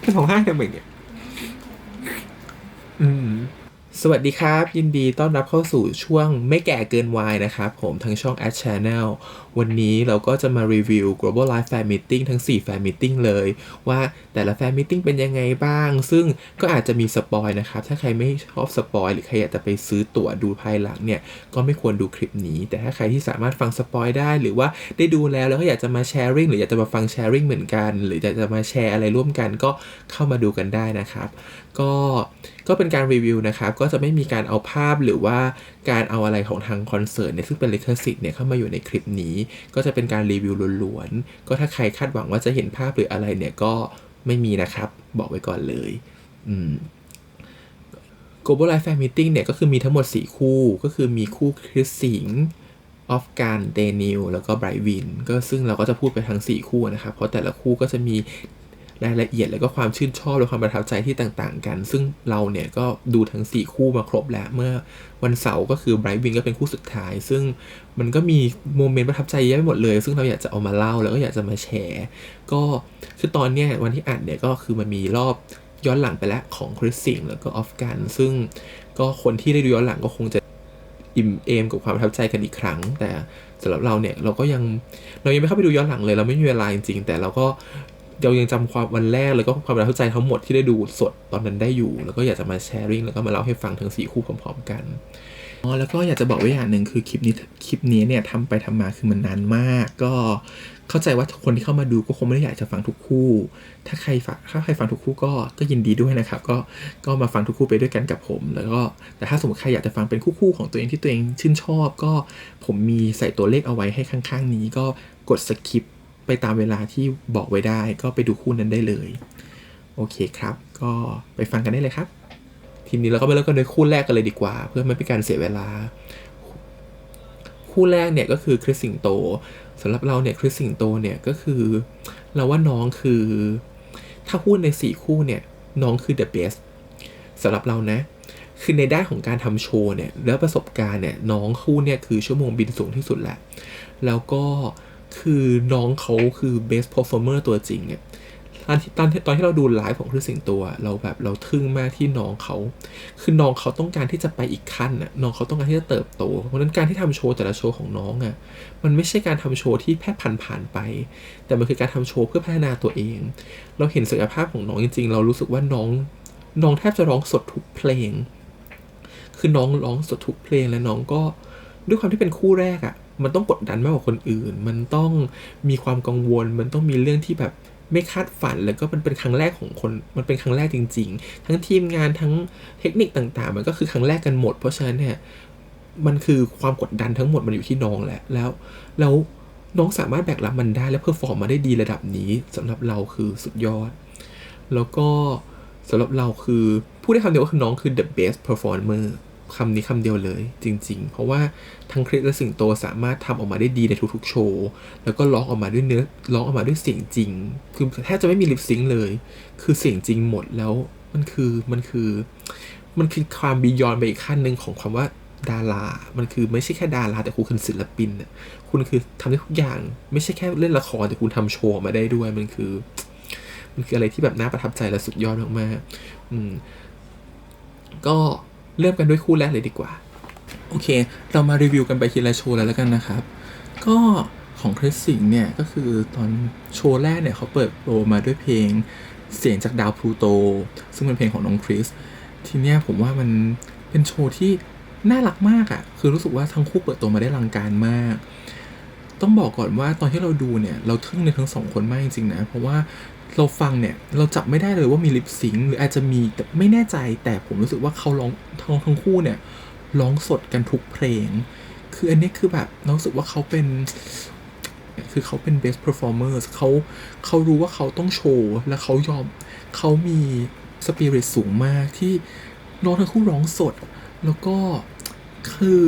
จะร้องไห้ทำไมเนี่ยอืม สวัสดีครับยินดีต้อนรับเข้าสู่ช่วงไม่แก่เกินวัยนะครับผมทางช่อง Ad Channel วันนี้เราก็จะมารีวิว Global Life Fan Meeting ทั้ง4 Fan Meeting เลยว่าแต่ละ Fan Meeting เป็นยังไงบ้างซึ่งก็อาจจะมีสปอยนะครับถ้าใครไม่ชอบสปอยหรือใครอยากจะไปซื้อตั๋วดูภายหลังเนี่ยก็ไม่ควรดูคลิปนี้แต่ถ้าใครที่สามารถฟังสปอยได้หรือว่าได้ดูแล้วก็อยากจะมาแชร์ริ่งหรืออยากจะมาฟังแชร์ริ่งเหมือนกันหรืออยากจะมาแชร์อะไรร่วมกันก็เข้ามาดูกันได้นะครับก็ก็เป็นการรีวิวนะครับก็จะไม่มีการเอาภาพหรือว่าการเอาอะไรของทางคอนเสิร์ตเนี่ยซึ่งเป็นลิขสิทธิ์เนี่ยเข้ามาอยู่ในคลิปนี้ก็จะเป็นการรีวิวล้วนๆก็ถ้าใครคาดหวังว่าจะเห็นภาพหรืออะไรเนี่ยก็ไม่มีนะครับบอกไว้ก่อนเลยอืม Global Life Fan Meeting เนี่ยก็คือมีทั้งหมด4คู่ก็คือมีคู่คริสสิงห์ออฟการเดนิลแล้วก็ไบรท์วินก็ซึ่งเราก็จะพูดไปทั้ง4คู่นะครับเพราะแต่ละคู่ก็จะมีรายละเอียดแล้วก็ความชื่นชอบและความประทับใจที่ต่างๆกันซึ่งเราเนี่ยก็ดูทั้ง4คู่มาครบแล้วเมื่อวันเสาร์ก็คือไบรท์วินก็เป็นคู่สุดท้ายซึ่งมันก็มีโมเมนต์ประทับใจเยอะไปหมดเลยซึ่งเราอยากจะเอามาเล่าแล้วก็อยากจะมาแชร์ก็คือตอนเนี้ยวันที่อ่านเนี่ยก็คือมันมีรอบย้อนหลังไปแล้วของคริสสิงห์แล้วก็ออฟกันซึ่งก็คนที่ได้ดูย้อนหลังก็คงจะอิ่มเอมกับความประทับใจกันอีกครั้งแต่สำหรับเราเนี่ยเรายังไม่เข้าไปดูย้อนหลังเลยเราไม่มีเวลาจริงๆแต่เรายังจำความวันแรกแล้วก็ความประทับใจทั้งหมดที่ได้ดูสดตอนนั้นได้อยู่แล้วก็อยากจะมาแชร์ริ่งแล้วก็มาเล่าให้ฟังทั้ง4คู่พร้อมๆกันแล้วก็อยากจะบอกไว้อย่างหนึ่งคือคลิปนี้เนี่ยทำไปทำมาคือมันนานมากก็เข้าใจว่าคนที่เข้ามาดูก็คงไม่ได้อยากจะฟังทุกคู่ถ้าใครฟังทุกคู่ก็ยินดีด้วยนะครับก็มาฟังทุกคู่ไปด้วยกันกับผมแล้วก็แต่ถ้าสมมติใครอยากจะฟังเป็นคู่ของตัวเองที่ตัวเองชื่นชอบก็ผมมีใส่ตัวเลขเอาไว้ให้ข้างๆนี้ก็กดสคิปไปตามเวลาที่บอกไว้ได้ก็ไปดูคู่นั้นได้เลยโอเคครับก็ไปฟังกันได้เลยครับทีนี้เราก็ไปเริ่มกันด้วยคู่แรกกันเลยดีกว่าเพื่อไม่เป็นการเสียเวลาคู่แรกเนี่ยก็คือคริสสิงโตสำหรับเราเนี่ยคริสสิงโตเนี่ยก็คือเราว่าน้องคือถ้าพูดใน4คู่เนี่ยน้องคือ the best สำหรับเรานะคือในด้านของการทำโชว์เนี่ยแล้วประสบการณ์เนี่ยน้องคู่เนี่ยคือชั่วโมงบินสูงที่สุดแหละแล้วก็คือน้องเขาคือ best performer ตัวจริงเนี่ยตอนที่เราดูไลฟ์ของคริสสิงโตเราทึ่งมากที่น้องเขาคือน้องเขาต้องการที่จะไปอีกขั้นน่ะน้องเขาต้องการที่จะเติบโตเพราะฉะนั้นการที่ทำโชว์แต่ละโชว์ของน้องอ่ะมันไม่ใช่การทำโชว์ที่แค่ผ่านไปแต่มันคือการทำโชว์เพื่อพัฒนาตัวเองเราเห็นศักยภาพของน้องจริงๆเรารู้สึกว่าน้องแทบจะร้องสดทุกเพลงคือน้องร้องสดทุกเพลงและน้องก็ด้วยความที่เป็นคู่แรกอ่ะมันต้องกดดันมากกว่าคนอื่นมันต้องมีความกังวลมันต้องมีเรื่องที่แบบไม่คาดฝันแล้วก็มันเป็นครั้งแรกของคนมันเป็นครั้งแรกจริงๆทั้งทีมงานทั้งเทคนิคต่างๆมันก็คือครั้งแรกกันหมดเพราะฉะนั้นเนี่ยมันคือความกดดันทั้งหมดมันอยู่ที่น้องแหละแล้วน้องสามารถแบกรับมันได้และเพอร์ฟอร์มมาได้ดีระดับนี้สำหรับเราคือสุดยอดแล้วก็สำหรับเราคือพูดได้คำเดียวก็คือน้องคือ the best performer คำนี้คำเดียวเลยจริงๆเพราะว่าทั้งคริสและสิงโตสามารถทำออกมาได้ดีในทุกๆโชว์แล้วก็ร้องออกมาด้วยร้องออกมาด้วยเสียงจริงคือแทบจะไม่มีลิปซิงค์เลยคือเสียงจริงหมดแล้วมันคือความบียอนไปอีกขั้นหนึ่งของความว่าดารามันคือไม่ใช่แค่ดาราแต่คุณคือศิลปินน่ะคุณคือทำได้ทุกอย่างไม่ใช่แค่เล่นละครแต่คุณทำโชว์มาได้ด้วยมันคืออะไรที่แบบน่าประทับใจและสุดยอดมากๆก็เริ่มกันด้วยคู่แรกเลยดีกว่าโอเคเรามารีวิวกันไปทีละโชว์แล้วกันนะครับก็ของคริสสิงห์เนี่ยก็คือตอนโชว์แรกเนี่ยเขาเปิดโปรมาด้วยเพลงเสียงจากดาวพลูโตซึ่งเป็นเพลงของน้องคริสทีเนี้ยผมว่ามันเป็นโชว์ที่น่ารักมากอะคือรู้สึกว่าทั้งคู่เปิดตัวมาได้อลังการมากต้องบอกก่อนว่าตอนที่เราดูเนี่ยเราทึ่งในทั้งสองคนมากจริงๆนะเพราะว่าเราฟังเนี่ยเราจับไม่ได้เลยว่ามีลิปซิงค์หรืออาจจะมีแต่ไม่แน่ใจแต่ผมรู้สึกว่าเขาร้องทั้งคู่เนี่ยร้องสดกันทุกเพลงคืออันนี้คือแบบเรารู้สึกว่าเขาเป็นbest performers เขารู้ว่าเขาต้องโชว์และเขามีสปิริตสูงมากที่น้องทั้งคู่ร้องสดแล้วก็คือ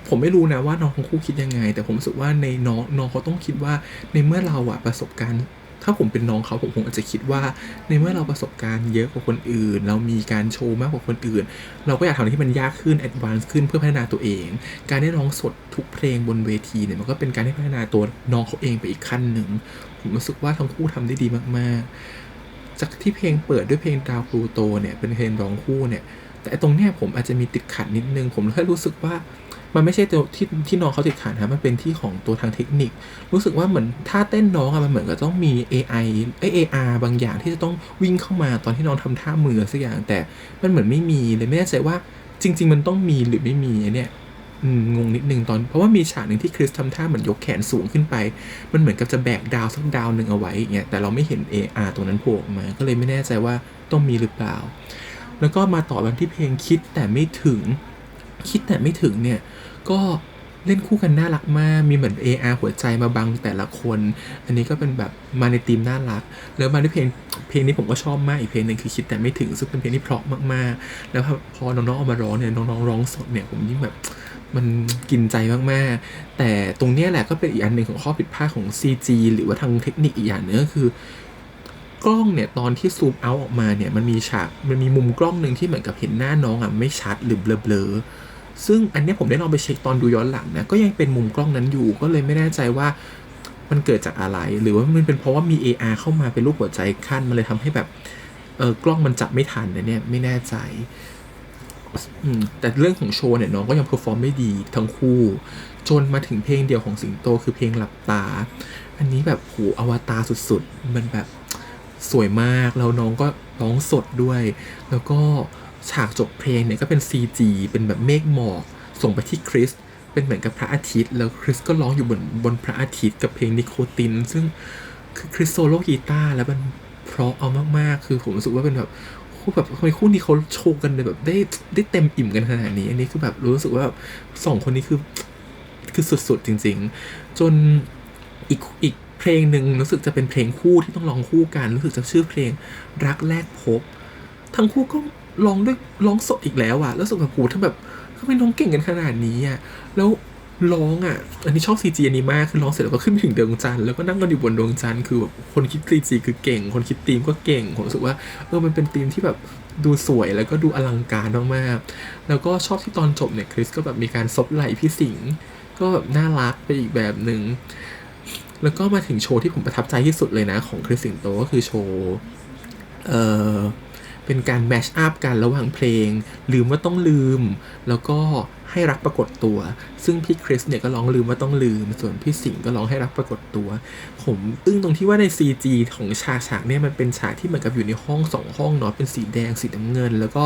ผมไม่รู้นะว่าน้องทั้งคู่คิดยังไงแต่ผมรู้สึกว่าในน้องเขาต้องคิดว่าในเมื่อเราอะประสบการณ์ถ้าผมเป็นน้องเขาผมคงอาจจะคิดว่าในเมื่อเราประสบการณ์เยอะกว่าคนอื่นเรามีการโชว์มากกว่าคนอื่นเราก็อยากทำอะไรที่มันยากขึ้นแอดวานซ์ขึ้นเพื่อพัฒนาตัวเองการได้ร้องสดทุกเพลงบนเวทีเนี่ยมันก็เป็นการได้พัฒนาตัวน้องเขาเองไปอีกขั้นหนึ่งผมรู้สึกว่าทั้งคู่ทำได้ดีมาก จากที่เพลงเปิดด้วยเพลงดาวพลูโตเนี่ยเป็นเพลงร้องคู่เนี่ยแต่ตรงเนี้ยผมอาจจะมีติดขัดนิดนึงผมแค่รู้สึกว่ามันไม่ใช่ตัวที่น้องเขาติดขัดนะมันเป็นที่ของตัวทางเทคนิครู้สึกว่าเหมือนท่าเต้นน้องอะมันเหมือนกับต้องมี AI AR บางอย่างที่จะต้องวิ่งเข้ามาตอนที่น้องทำท่ามือสักอย่างแต่มันเหมือนไม่มีเลยไม่แน่ใจว่าจริงๆมันต้องมีหรือไม่มีเนี่ยงงนิดนึงตอนเพราะว่ามีฉากหนึ่งที่คริสทำท่าเหมือนยกแขนสูงขึ้นไปมันเหมือนกับจะแบกดาวสักดาวหนึ่งเอาไว้อย่างเงี้ยแต่เราไม่เห็น AR ตรงนั้นโผล่ออกมาก็เลยไม่แน่ใจว่าต้องมีหรือเปล่าแล้วก็มาต่อกันที่เพลงคิดแต่ไม่ถึงเนี่ยก็เล่นคู่กันน่ารักมากมีเหมือน AR หัวใจมาบังแต่ละคนอันนี้ก็เป็นแบบมาในธีมน่ารักแล้วมาด้วยเพลงนี้ผมก็ชอบมากอีกเพลงนึงคือคิดแต่ไม่ถึงซึ่งเป็นเพลงที่เพราะมากๆแล้วพอน้องๆเอามาร้องเนี่ยน้องๆร้องสดเนี่ยผมยิ่งแบบมันกินใจมากๆแต่ตรงนี้แหละก็เป็นอีกอันหนึ่งของข้อผิดพลาดของ CG หรือว่าทางเทคนิคอีกอย่างนึงก็คือกล้องเนี่ยตอนที่ซูมเอาออกมาเนี่ยมันมีมุมกล้องหนึ่งที่เหมือนกับเห็นหน้าน้องอ่ะไม่ชัดหรือเบลอซึ่งอันนี้ผมได้ลองไปเช็คตอนดูย้อนหลังนะก็ยังเป็นมุมกล้องนั้นอยู่ก็เลยไม่แน่ใจว่ามันเกิดจากอะไรหรือว่ามันเป็นเพราะว่ามี AR เข้ามาเป็นรูปหัวใจขั้นมันเลยทำให้แบบกล้องมันจับไม่ทันนะเนี่ยไม่แน่ใจแต่เรื่องของโชว์เนี่ยน้องก็ยังเพอร์ฟอร์มได้ดีทั้งคู่จนมาถึงเพลงเดียวของสิงโตคือเพลงหลับตาอันนี้แบบโหอวตารสุดๆมันแบบสวยมากแล้วน้องก็ร้องสดด้วยแล้วก็ฉากจบเพลงเนี่ยก็เป็น CG เป็นแบบเมฆหมอกส่งไปที่คริสเป็นเหมือนกับพระอาทิตย์แล้วคริสก็ร้องอยู่บนพระอาทิตย์กับเพลงนิโคตินซึ่งคือคริสโซโลกีตาร์แล้วมันเพราะเอามากๆคือผมรู้สึกว่าเป็นแบบทำไมคู่นี้เขาโชว์กันแบบได้เต็มอิ่มกันขนาดนี้อันนี้คือแบบรู้สึกว่าแบบสองคนนี้คือสุดๆจริงๆจนอีกเพลงหนึ่งรู้สึกจะเป็นเพลงคู่ที่ต้องร้องคู่กันรู้สึกจะชื่อเพลงรักแรกพบทั้งคู่ก็ร้องสดอีกแล้วอ่ะแล้วรู้สึกแบบโหทั้งแบบทำไมน้องเก่งกันขนาดนี้อ่ะแล้วร้องอ่ะอันนี้ชอบซีจีอันนี้มากคือร้องเสร็จแล้วก็ขึ้นไปถึงดวงจันทร์แล้วก็นั่งกันอยู่บนดวงจันทร์คือแบบคนคิดซีจีคือเก่งคนคิดธีมก็เก่งผมรู้สึกว่ามันเป็นธีมที่แบบดูสวยแล้วก็ดูอลังการมากๆแล้วก็ชอบที่ตอนจบเนี่ยคริสก็แบบมีการซบไหล่พี่สิงห์ก็แบบน่ารักไปอีกแบบหนึ่งแล้วก็มาถึงโชว์ที่ผมประทับใจที่สุดเลยนะของคริสสิงโตก็คือโชว์เป็นการแมชอัพกันระหว่างเพลงลืมว่าต้องลืมแล้วก็ให้รักปรากฏตัวซึ่งพี่คริสเนี่ยก็ร้องลืมว่าต้องลืมส่วนพี่สิงห์ก็ร้องให้รักปรากฏตัวผมอึ้งตรงที่ว่าใน CG ของฉากเนี่ยมันเป็นฉากที่เหมือนกับอยู่ในห้อง2ห้องเนาะเป็นสีแดงสีน้ำเงินแล้วก็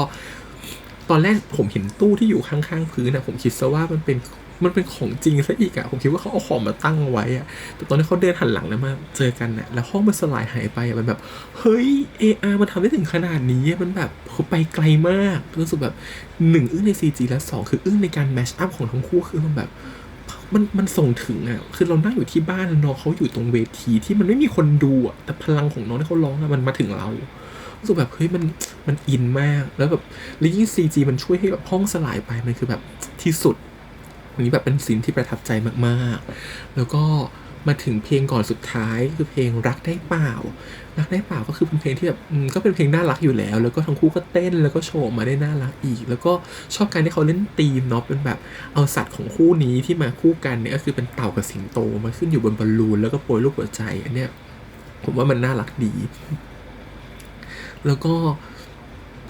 ตอนแรกผมเห็นตู้ที่อยู่ข้างๆพื้นนะผมคิดซะว่ามันเป็นของจริงซะอีกอะผมคิดว่าเขาเอาของมาตั้งไว้อะแต่ตอนที่เขาเดินหันหลังแล้วมาเจอกันน่ะแล้วห้องมันสลายหายไปอะมันแบบเฮ้ย AR มันทำได้ถึงขนาดนี้มันแบบเขาไปไกลมากรู้สึกแบบ1อึ้งใน CG และ2คืออึ้งในการแมชอัพของทั้งคู่คือมันแบบมันส่งถึงอะคือเรานั่งอยู่ที่บ้านน้องเขาอยู่ตรงเวทีที่มันไม่มีคนดูอะแต่พลังของน้องที่เขาร้องอะมันมาถึงเรารู้สึกแบบเฮ้ยมันอินมากแล้วแบบแล้วยิ่ง CG มันช่วยให้แบบห้องสลายไปมันคือแบบที่สุดอันนี้แบบเป็นซีนที่ประทับใจมากๆแล้วก็มาถึงเพลงก่อนสุดท้ายคือเพลงรักได้เปล่าก็คือเป็นเพลงที่แบบก็เป็นเพลงน่ารักอยู่แล้วแล้วก็ทั้งคู่ก็เต้นแล้วก็โชว์มาได้น่ารักอีกแล้วก็ชอบการที่เขาเล่นธีมเนาะเป็นแบบเอาสัตว์ของคู่นี้ที่มาคู่กันเนี่ยก็คือเป็นเต่ากับสิงโตมาขึ้นอยู่บนบอลลูนแล้วก็โปรยรูปหัวใจอันเนี้ยผมว่ามันน่ารักดีแล้วก็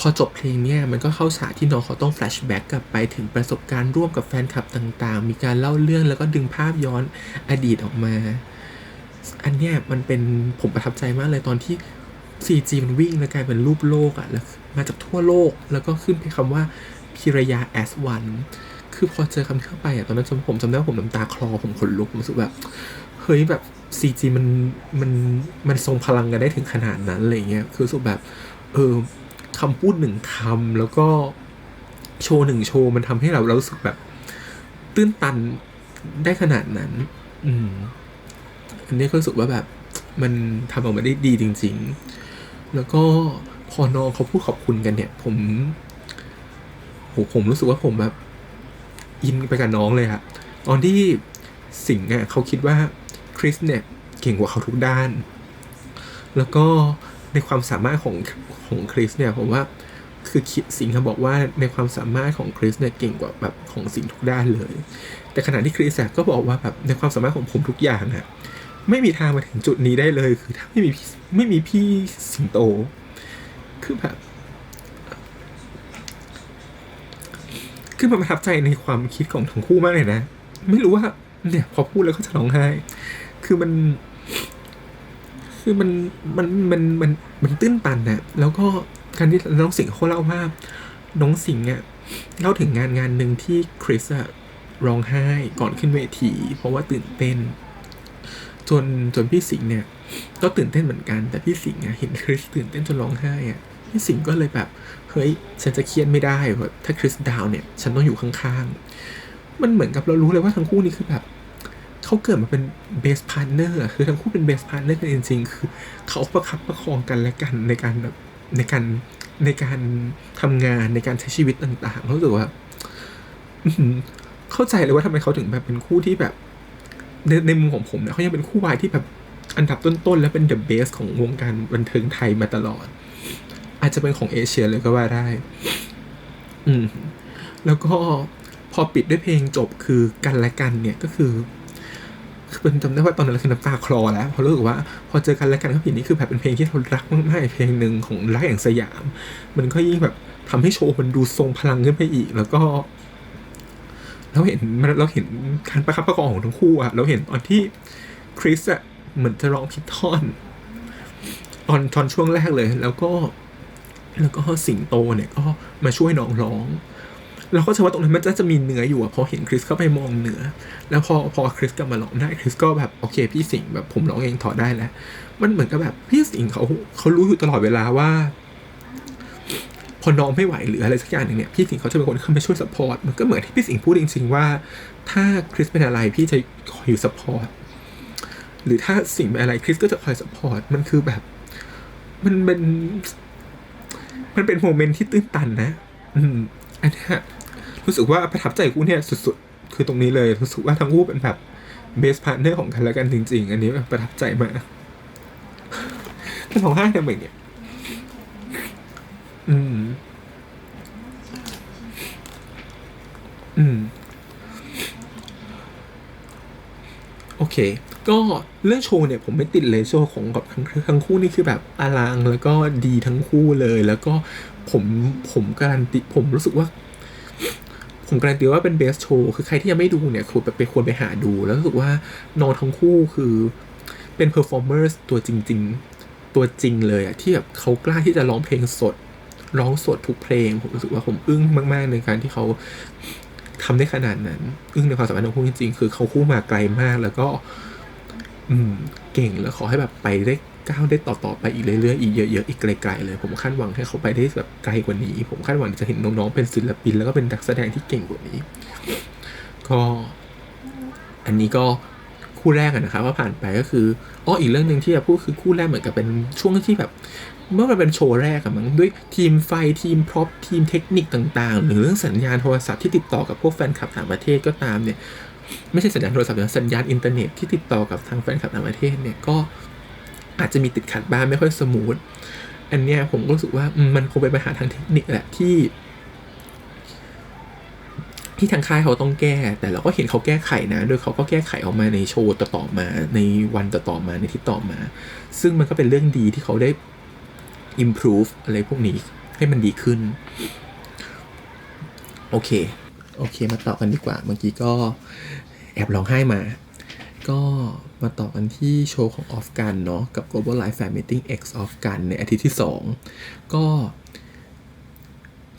พอจบเพลงเนี่ยมันก็เข้าฉากที่น้องเขาต้องแฟลชแบ็กกลับไปถึงประสบการณ์ร่วมกับแฟนคลับต่างๆมีการเล่าเรื่องแล้วก็ดึงภาพย้อนอดีตออกมาอันเนี้ยมันเป็นผมประทับใจมากเลยตอนที่ CG มันวิ่งแล้วกลายเป็นรูปโลกอะแล้วมาจากทั่วโลกแล้วก็ขึ้นเป็นคำว่าพิรยา as one คือพอเจอคำเข้าไปอะตอนนั้นผมจำได้ว่าผมน้ำตาคลอผมขนลุกผมรู้สึกแบบเฮ้ยแบบ CG มันทรงพลังกันได้ถึงขนาดนั้นอะไรเงี้ยคือรู้สึกแบบคำพูด1คำแล้วก็โชว์1โชว์มันทำให้เรารู้สึกแบบตื้นตันได้ขนาดนั้นอันนี้ก็รู้สึกว่าแบบมันทำออกมาได้ดีจริงๆแล้วก็พอน้องเขาพูดขอบคุณกันเนี่ยผมรู้สึกว่าผมแบบอินไปกับน้องเลยอะตอนที่สิงห์อะเขาคิดว่าคริสเนี่ยเก่งกว่าเขาทุกด้านแล้วก็ในความสามารถของคริสเนี่ยผมว่าคือสิงห์เขาบอกว่าในความสามารถของคริสเนี่ยเก่งกว่าแบบของสิงห์ทุกด้านเลยแต่ขณะที่คริสก็บอกว่าแบบในความสามารถของผมทุกอย่างอะไม่มีทางมาถึงจุดนี้ได้เลยคือถ้าไม่มีพี่สิงโต คือแบบคือมันประทับใจในความคิดของทั้งคู่มากเลยนะไม่รู้ว่าเนี่ยพอพูดแล้วก็จะร้องไห้คือมันคือมันตื้นตันนะแล้วก็การที่น้องสิงห์เขาเล่าว่าน้องสิงห์อ่ะเล่าถึงงานหนึ่งที่คริสอะร้องไห้ก่อนขึ้นเวทีเพราะว่าตื่นเต้นจนพี่สิงห์เนี่ยก็ตื่นเต้นเหมือนกันแต่พี่สิงห์เห็นคริสตื่นเต้นจนร้องไห้พี่สิงห์ก็เลยแบบเฮ้ยฉันจะเครียดไม่ได้เพราะถ้าคริสดาวเนี่ยฉันต้องอยู่ข้างๆมันเหมือนกับเรารู้เลยว่าทั้งคู่นี้คือแบบเขาเกิดมาเป็นเบสพาร์ทเนอร์คือทั้งคู่เป็นเบสพาร์ทเนอร์กันจริงๆคือเขาประคับประคองกันและกันในการแบบในการทำงานในการใช้ชีวิตต่างๆรู้สึกว่าเข้าใจเลยว่าทำไมเขาถึงแบบเป็นคู่ที่แบบในมุมของผมเนี่ยเขายังเป็นคู่วายที่แบบอันดับต้นๆและเป็นเดอะเบสของวงการบันเทิงไทยมาตลอดอาจจะเป็นของเอเชียเลยก็ว่าได้แล้วก็พอปิดด้วยเพลงจบคือกันและกันเนี่ยก็คือเป็นจำได้ว่าตอนนั้นเราคือน้ำตาคลอแล้วเพราะรู้สึกว่าพอเจอกันและกันก็เพลงนี้คือแบบเป็นเพลงที่เรารักมากๆเพลงหนึ่งของรักอย่างสยามมันก็ยิ่งแบบทำให้โชว์มันดูทรงพลังขึ้นไปอีกแล้วก็เราเห็นการประคับประคองของทั้งคู่เราเห็นตอนที่คริสเหมือนจะร้องผิดท่อนตอนช่วงแรกเลยแล้วก็สิงโตเนี่ยก็มาช่วยน้องร้องเราก็เชื่อว่าตรงนั้นมันจะมีเนื้ออยู่พอเห็นคริสเข้าไปมองเนื้อแล้วพอคริสกลับมาร้องได้คริสก็แบบโอเคพี่สิงแบบผมร้องเองถอดได้แล้วมันเหมือนกับแบบพี่สิงเขารู้อยู่ตลอดเวลาว่าพอน้องไม่ไหวหรืออะไรสักอย่างหนึ่งเนี่ยพี่สิงเขาจะเป็นคนเข้ามาช่วยซัพพอร์ตมันก็เหมือนที่พี่สิงพูดจริงๆว่าถ้าคริสเป็นอะไรพี่จะคอยอยู่ซัพพอร์ตหรือถ้าสิงเป็นอะไรคริสก็จะคอยซัพพอร์ตมันคือแบบมันเป็นโมเมนต์ที่ตื้นตันนะอันนี้รู้สึกว่าประทับใจคู่เนี่ยสุดๆคือตรงนี้เลยรู้สึกว่าทั้งคู่เป็นแบบเบสพาร์ทเนอร์ของกันและกันจริงๆอันนี้ประทับใจมากแต่ร้องไห้ทำไมเนี่ยโอเคก็เรื่องโชว์เนี่ยผมไม่ติดเลยโชว์ของกับทั้งคู่นี่คือแบบอลังแล้วก็ดีทั้งคู่เลยแล้วก็ผมการันตีผมรู้สึกว่าผมการันตีว่าเป็นเบสโชว์คือใครที่ยังไม่ดูเนี่ยควรไปหาดูแล้วรู้สึกว่าน้องทั้งคู่คือเป็นเพอร์ฟอร์เมอร์ตัวจริงๆตัวจริงเลยที่แบบเขากล้าที่จะร้องเพลงสดร้องสดทุกเพลงผมรู้สึกว่าผมอึ้งมากๆในการที่เขาทำได้ขนาดนั้นอึ้งในความสามารถของคู่จริงๆคือเขาคู่มาไกลมากแล้วก็เก่งแล้วขอให้แบบไปได้ก้าวได้ต่อไปอีกเรื่อยๆอีกเยอะๆอีกไกลๆเลยผมคาดหวังให้เขาไปได้แบบไกลกว่านี้ผมคาดหวังจะเห็นน้องๆเป็นศิลปินแล้วก็เป็นนักแสดงที่เก่งกว่านี้ก็อันนี้ก็คู่แรกนะครับว่าผ่านไปก็คืออีกเรื่องนึงที่จะพูดคือคู่แรกเหมือนกับเป็นช่วงที่แบบเมื่อมันเป็นโชว์แรกมั้งด้วยทีมไฟทีมพร็อพทีมเทคนิคต่างๆหรือเรื่องสัญญาณโทรศัพท์ที่ติดต่อกับพวกแฟนคลับต่างประเทศก็ตามเนี่ยไม่ใช่สัญญาณโทรศัพท์แต่สัญญาณอินเทอร์เน็ตที่ติดต่อกับทางแฟนคลับต่างประเทศเนี่ยก็อาจจะมีติดขัดบ้างไม่ค่อยสมูทอันเนี้ยผมก็รู้สึกว่ามันคงเป็นปัญหาทางเทคนิคแหละที่ทางค่ายเขาต้องแก้แต่เราก็เห็นเขาแก้ไขนะโดยเขาก็แก้ไขออกมาในโชว์ต่อมาในวันต่อมาในที่ต่อมาซึ่งมันก็เป็นเรื่องดีที่เขาได้ improve อะไรพวกนี้ให้มันดีขึ้นโอเคมาต่อกันดีกว่าเมื่อกี้ก็แอบร้องไห้มาก็มาต่อกันที่โชว์ของออฟกันเนาะกับ Global Live Fan Meeting X ออฟกันในอาทิตย์ที่2ก็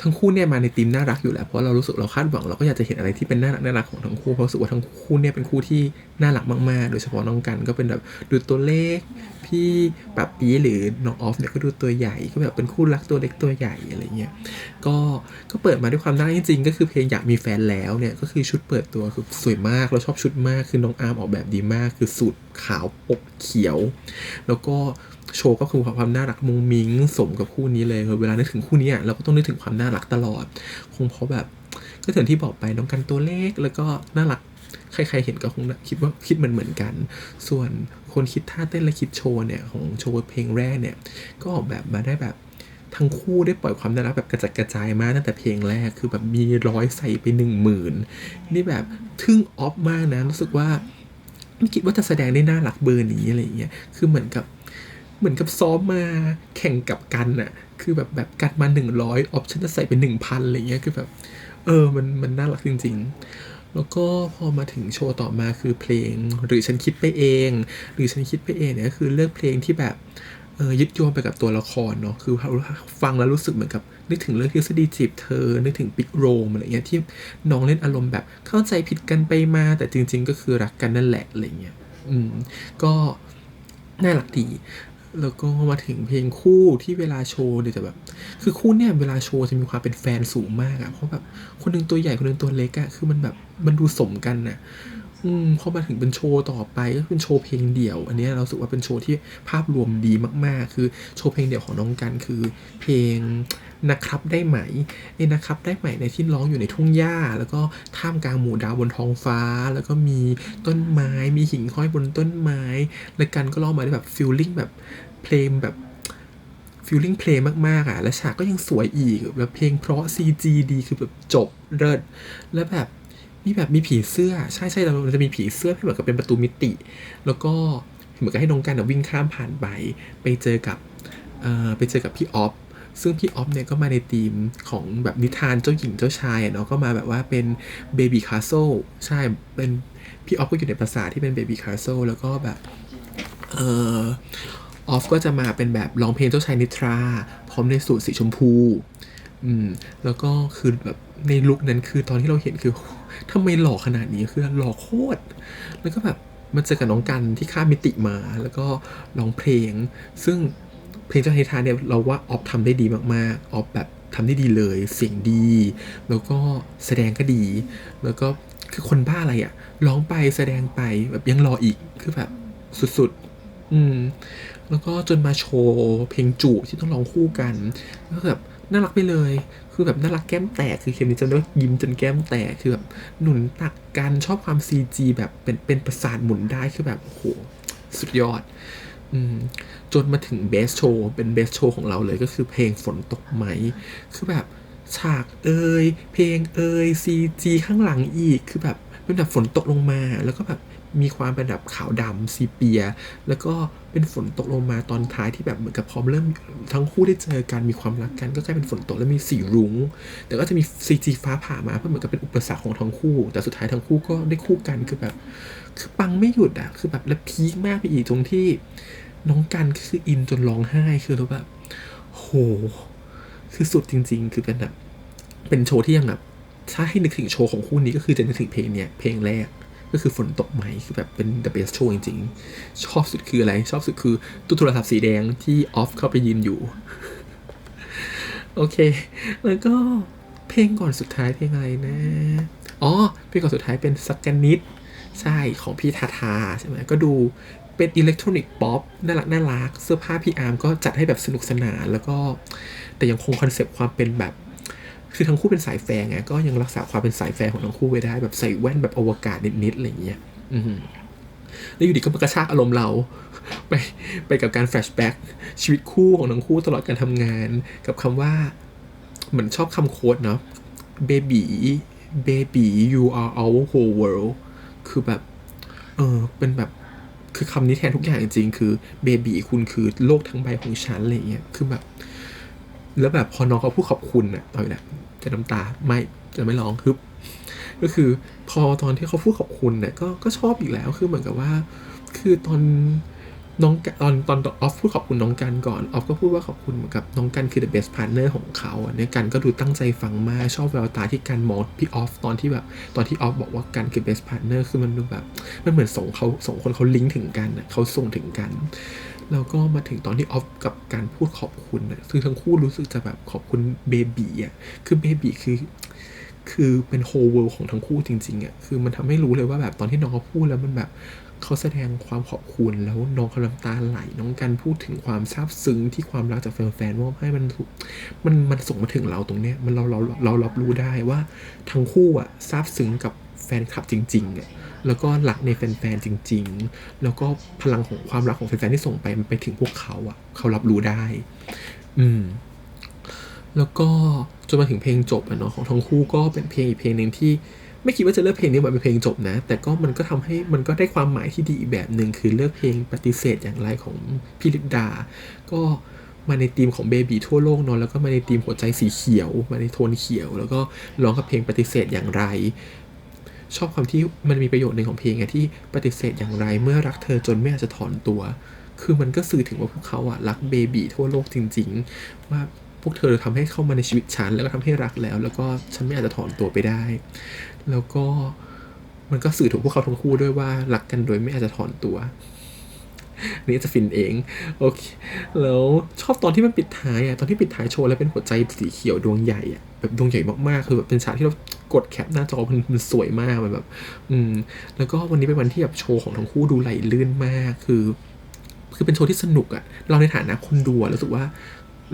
ทั้งคู่เนี่ยมาในธีมน่ารักอยู่แล้วเพราะเรารู้สึกเราคาดหวังเราก็อยากจะเห็นอะไรที่เป็นน่ารักของทั้งคู่เพราะรู้สึกว่าทั้งคู่เนี่ยเป็นคู่ที่น่ารักมากๆโดยเฉพาะน้องกันก็เป็นแบบดูตัวเล็กพี่ปับปี้หรือน้องออฟเนี่ยก็ดูตัวใหญ่ก็แบบเป็นคู่รักตัวเล็กตัวใหญ่อะไรเงี้ยก็เปิดมาด้วยความน่ารักจริงๆก็คือเพลงอยากมีแฟนแล้วเนี่ยก็คือชุดเปิดตัวคือสวยมากเราชอบชุดมากคือน้องอาร์มออกแบบดีมากคือสูทขาวปกเขียวแล้วก็โชว์ก็คือความน่ารักมุ้งมิ้งสมกับคู่นี้เลยเวลานึกถึงคู่นี้เราก็ต้องนึกถึงความน่ารักตลอดคงเพราะแบบก็อย่างที่บอกไปน้องกันตัวเล็กแล้วก็น่ารักใครๆเห็นก็คงคิดเหมือนกันส่วนคนคิดท่าเต้นและคิดโชว์เนี่ยของโชว์เพลงแรกเนี่ยก็ออกแบบมาได้แบบทั้งคู่ได้ปล่อยความน่ารักแบบกระจัดกระจายมากตั้งแต่เพลงแรกคือแบบมี100ใส่ไป 10,000นี่แบบทึ่งออฟมากนะรู้สึกว่าไม่คิดว่าจะแสดงได้น่ารักเบอร์นี้อะไรอย่างเงี้ยคือเหมือนกับ เหมือนกับซ้อมมาแข่งกับกันน่ะคือแบบกันมา100ออปชั่นจะใส่เป็น 1,000อะไรเงี้ยคือแบบมันน่ารักจริงๆแล้วก็พอมาถึงโชว์ต่อมาคือเพลงหรือฉันคิดไปเองหรือฉันคิดไปเองเนี่ยก็คือเลือกเพลงที่แบบยึดโยงไปกับตัวละครเนาะคือฟังแล้วรู้สึกเหมือนกับนึกถึงเรื่องทฤษฎีจีบเธอนึกถึงปิกโรมอะไรเงี้ยที่น้องเล่นอารมณ์แบบเข้าใจผิดกันไปมาแต่จริงๆก็คือรักกันนั่นแหละอะไรเงี้ยก็น่ารักดีแล้วก็มาถึงเพลงคู่ที่เวลาโชว์เนี่ยจะแบบคือคู่เนี่ยเวลาโชว์จะมีความเป็นแฟนสูงมากอะเพราะแบบคนนึงตัวใหญ่คนนึงตัวเล็กอะคือมันแบบมันดูสมกันน่ะพอมาถึงเป็นโชว์ต่อไปก็เป็นโชว์เพลงเดี่ยวอันนี้เราสึกว่าเป็นโชว์ที่ภาพรวมดีมากๆคือโชว์เพลงเดี่ยวของน้องกันคือเพลงนะครับได้ไหมนะครับได้ไหมในที่ร้องอยู่ในทุ่งหญ้าแล้วก็ท่ามกลางหมู่ดาวบนท้องฟ้าแล้วก็มีต้นไม้มีหิ่งห้อยบนต้นไม้และกันก็ร้องมาได้แบบฟีลลิ่งแบบเพลงแบบฟีลลิ่งเพลงมากๆอ่ะและฉากก็ยังสวยอีกแบบเพลงเพราะ CG ดีคือแบบจบเลิศแล้วแบบมีผีเสื้อใช่เราจะมีผีเสื้อที่เหมือนกับเป็นประตูมิติแล้วก็เหมือนกับให้น้องกันวิ่งข้ามผ่านไปเจอกับพี่ออฟซึ่งพี่ออฟเนี่ยก็มาในธีมของแบบนิทานเจ้าหญิงเจ้าชายเนาะก็มาแบบว่าเป็นเบบี้คาสเซิลใช่เป็นพี่ออฟก็อยู่ในปราสาทที่เป็นเบบี้คาสเซิลแล้วก็แบบออฟก็จะมาเป็นแบบร้องเพลงเจ้าชายนิทราพร้อมในสูทสีชมพูแล้วก็คือแบบในลุคนั้นคือตอนที่เราเห็นคือทำไมหล่อขนาดนี้คือหล่อโคตรแล้วก็แบบมันเจอกับน้องกันที่ข้ามมิติมาแล้วก็ร้องเพลงซึ่งเพลงเจ้าชายนิทราเนี่ยเราว่าออฟทำได้ดีมากๆออฟแบบทำได้ดีเลยเสียงดีแล้วก็แสดงก็ดีแล้วก็คือคนบ้าอะไรอะร้องไปแสดงไปแบบยังรออีกคือแบบสุดๆแล้วก็จนมาโชว์เพลงจูบที่ต้องร้องคู่กันก็แบบน่ารักไปเลยคือแบบน่ารักแก้มแตกคือเคมีจะเรียกยิ้มจนแก้มแตกคือแบบหนุนตักกันชอบความ CG แบบเป็นประสาทหมุนได้คือแบบโอ้โหสุดยอดจนมาถึงเบสโชว์เป็นเบสโชว์ของเราเลยก็คือเพลงฝนตกไหมคือแบบฉากเพลงCG ข้างหลังอีกคือแบบเป็นแบบฝนตกลงมาแล้วก็แบบมีความเป็นแบบขาวดำซีเปียแล้วก็เป็นฝนตกลงมาตอนท้ายที่แบบเหมือนกับพอเริ่มทั้งคู่ได้เจอกันมีความรักกันก็กลายเป็นฝนตกแล้วมีสีรุ้งแต่ก็จะมีCGฟ้าผ่ามาเพื่อเหมือนกับเป็นอุปสรรคของทั้งคู่แต่สุดท้ายทั้งคู่ก็ได้คู่กันคือแบบคือปังไม่หยุดอ่ะคือแบบและพีคมากไปอีกตรงที่น้องกันคืออินจนร้องไห้คือแล้วแบบโหคือสุดจริงๆคือเป็นแบบเป็นโชว์ที่ยังแบบถ้าให้นึกถึงโชว์ของคู่นี้ก็คือจะนึกถึงเพลงเนี้ยเพลงแรกก็คือฝนตกไหมคือแบบเป็น the best show จริงๆชอบสุดคืออะไรชอบสุดคือตู้โทรศัพท์สีแดงที่ออฟเข้าไปยืนอยู่โอเคแล้วก็เพลงก่อนสุดท้ายเพลงอะไรนะเพลงก่อนสุดท้ายเป็นสักกันนิดใช่ของพี่ทาทาใช่ไหมก็ดูเป็นอิเล็กทรอนิกส์ป๊อปน่ารักเสื้อผ้าพี่อาร์มก็จัดให้แบบสนุกสนานแล้วก็แต่ยังคงคอนเซปต์ความเป็นแบบคือทั้งคู่เป็นสายแฟร์ไงก็ยังรักษาความเป็นสายแฟร์ของทั้งคู่ไว้ได้แบบใส่แว่นแบบอวกาศนิดๆอะไรอย่างเงี้ยแล้วอยู่ดีก็มากระชากอารมณ์เราไปกับการแฟลชแบ็กชีวิตคู่ของทั้งคู่ตลอดการทำงานกับคำว่าเหมือนชอบคำโค้ดเนาะ baby you are our whole world คือแบบเป็นแบบคือคำนี้แทนทุกอย่างจริงๆคือเบบีคุณคือโลกทั้งใบของฉันอะไรเงี้ยคือแบบแล้วแบบพอน้องเขาพูดขอบคุณอะเอาอีกแล้วจะน้ำตาจะไม่ร้องคือก็คือพอตอนที่เขาพูดขอบคุณเนี่ยก็ชอบอีกแล้วคือเหมือนกับว่าคือตอนน้องตอนออฟพูดขอบคุณน้องกันก่อนออฟก็พูดว่าขอบคุณเหมือนกับน้องกันคือ the best partner ของเขาเนี่ยกันก็ดูตั้งใจฟังมากชอบแววตาที่กันมองพี่ออฟตอนที่ออฟบอกว่ากันคือ best partner คือมันดูแบบมันเหมือนส่งคนเขาลิงก์ถึงกันเขาส่งถึงกันแล้วก็มาถึงตอนที่ออฟกับการพูดขอบคุณนะคือทั้งคู่รู้สึกจะแบบขอบคุณเบบีอ่ะคือเบบีคือเป็นโฮเวิลด์ของทั้งคู่จริงๆอ่ะคือมันทำให้รู้เลยว่าแบบตอนที่น้องเขาพูดแล้วมันแบบเขาแสดงความขอบคุณแล้วน้องเขาน้ำตาไหลน้องกันพูดถึงความซาบซึ้งที่ความรักจากแฟนๆมอบให้มันส่งมาถึงเราตรงเนี้ยมันเรารับรู้ได้ว่าทั้งคู่อ่ะซาบซึ้งกับแฟนคลับจริงๆอ่ะแล้วก็รักในแฟนๆจริงๆแล้วก็พลังของความรักของแฟนๆที่ส่งไปมันไปถึงพวกเขาอ่ะเขารับรู้ได้แล้วก็จนมาถึงเพลงจบเนาะของทั้งคู่ก็เป็นเพลงอีกเพลงหนึ่งที่ ไม่คิดว่าจะเลือกเพลงนี้มาเป็นเพลงจบนะแต่ก็มันก็ทำให้มันก็ได้ความหมายที่ดีอีกแบบหนึ่งคือเลือกเพลงปฏิเสธอย่างไรของพี่ลิปดาก็มาในธีมของเบบีทั่วโลกเนาะแล้วก็มาในธีมหัวใจสีเขียวมาในโทนเขียวแล้วก็ร้องกับเพลงปฏิเสธอย่างไรชอบความที่มันมีประโยชน์หนึ่งของเพลงไงที่ปฏิเสธอย่างไรเมื่อรักเธอจนไม่อาจจะถอนตัวคือมันก็สื่อถึงว่าพวกเขาอะรักเบบีทั่วโลกจริงๆว่าพวกเธอทำให้เข้ามาในชีวิตฉันแล้วก็ทำให้รักแล้วก็ฉันไม่อาจจะถอนตัวไปได้แล้วก็มันก็สื่อถึงพวกเขาทั้งคู่ด้วยว่ารักกันโดยไม่อาจจะถอนตัวนี่จะฟินเองโอเคแล้วชอบตอนที่มันปิดท้ายอะตอนที่ปิดท้ายโชว์แล้วเป็นหัวใจสีเขียวดวงใหญ่อะแบบดวงใหญ่มากๆคือแบบเป็นฉากที่เรากดแคปหน้าจอมันสวยมากมันแบบแล้วก็วันนี้เป็นวันที่แบบโชว์ของทั้งคู่ดูไหลลื่นมากคือเป็นโชว์ที่สนุกอะเราในฐานะคนดูรู้สึกว่า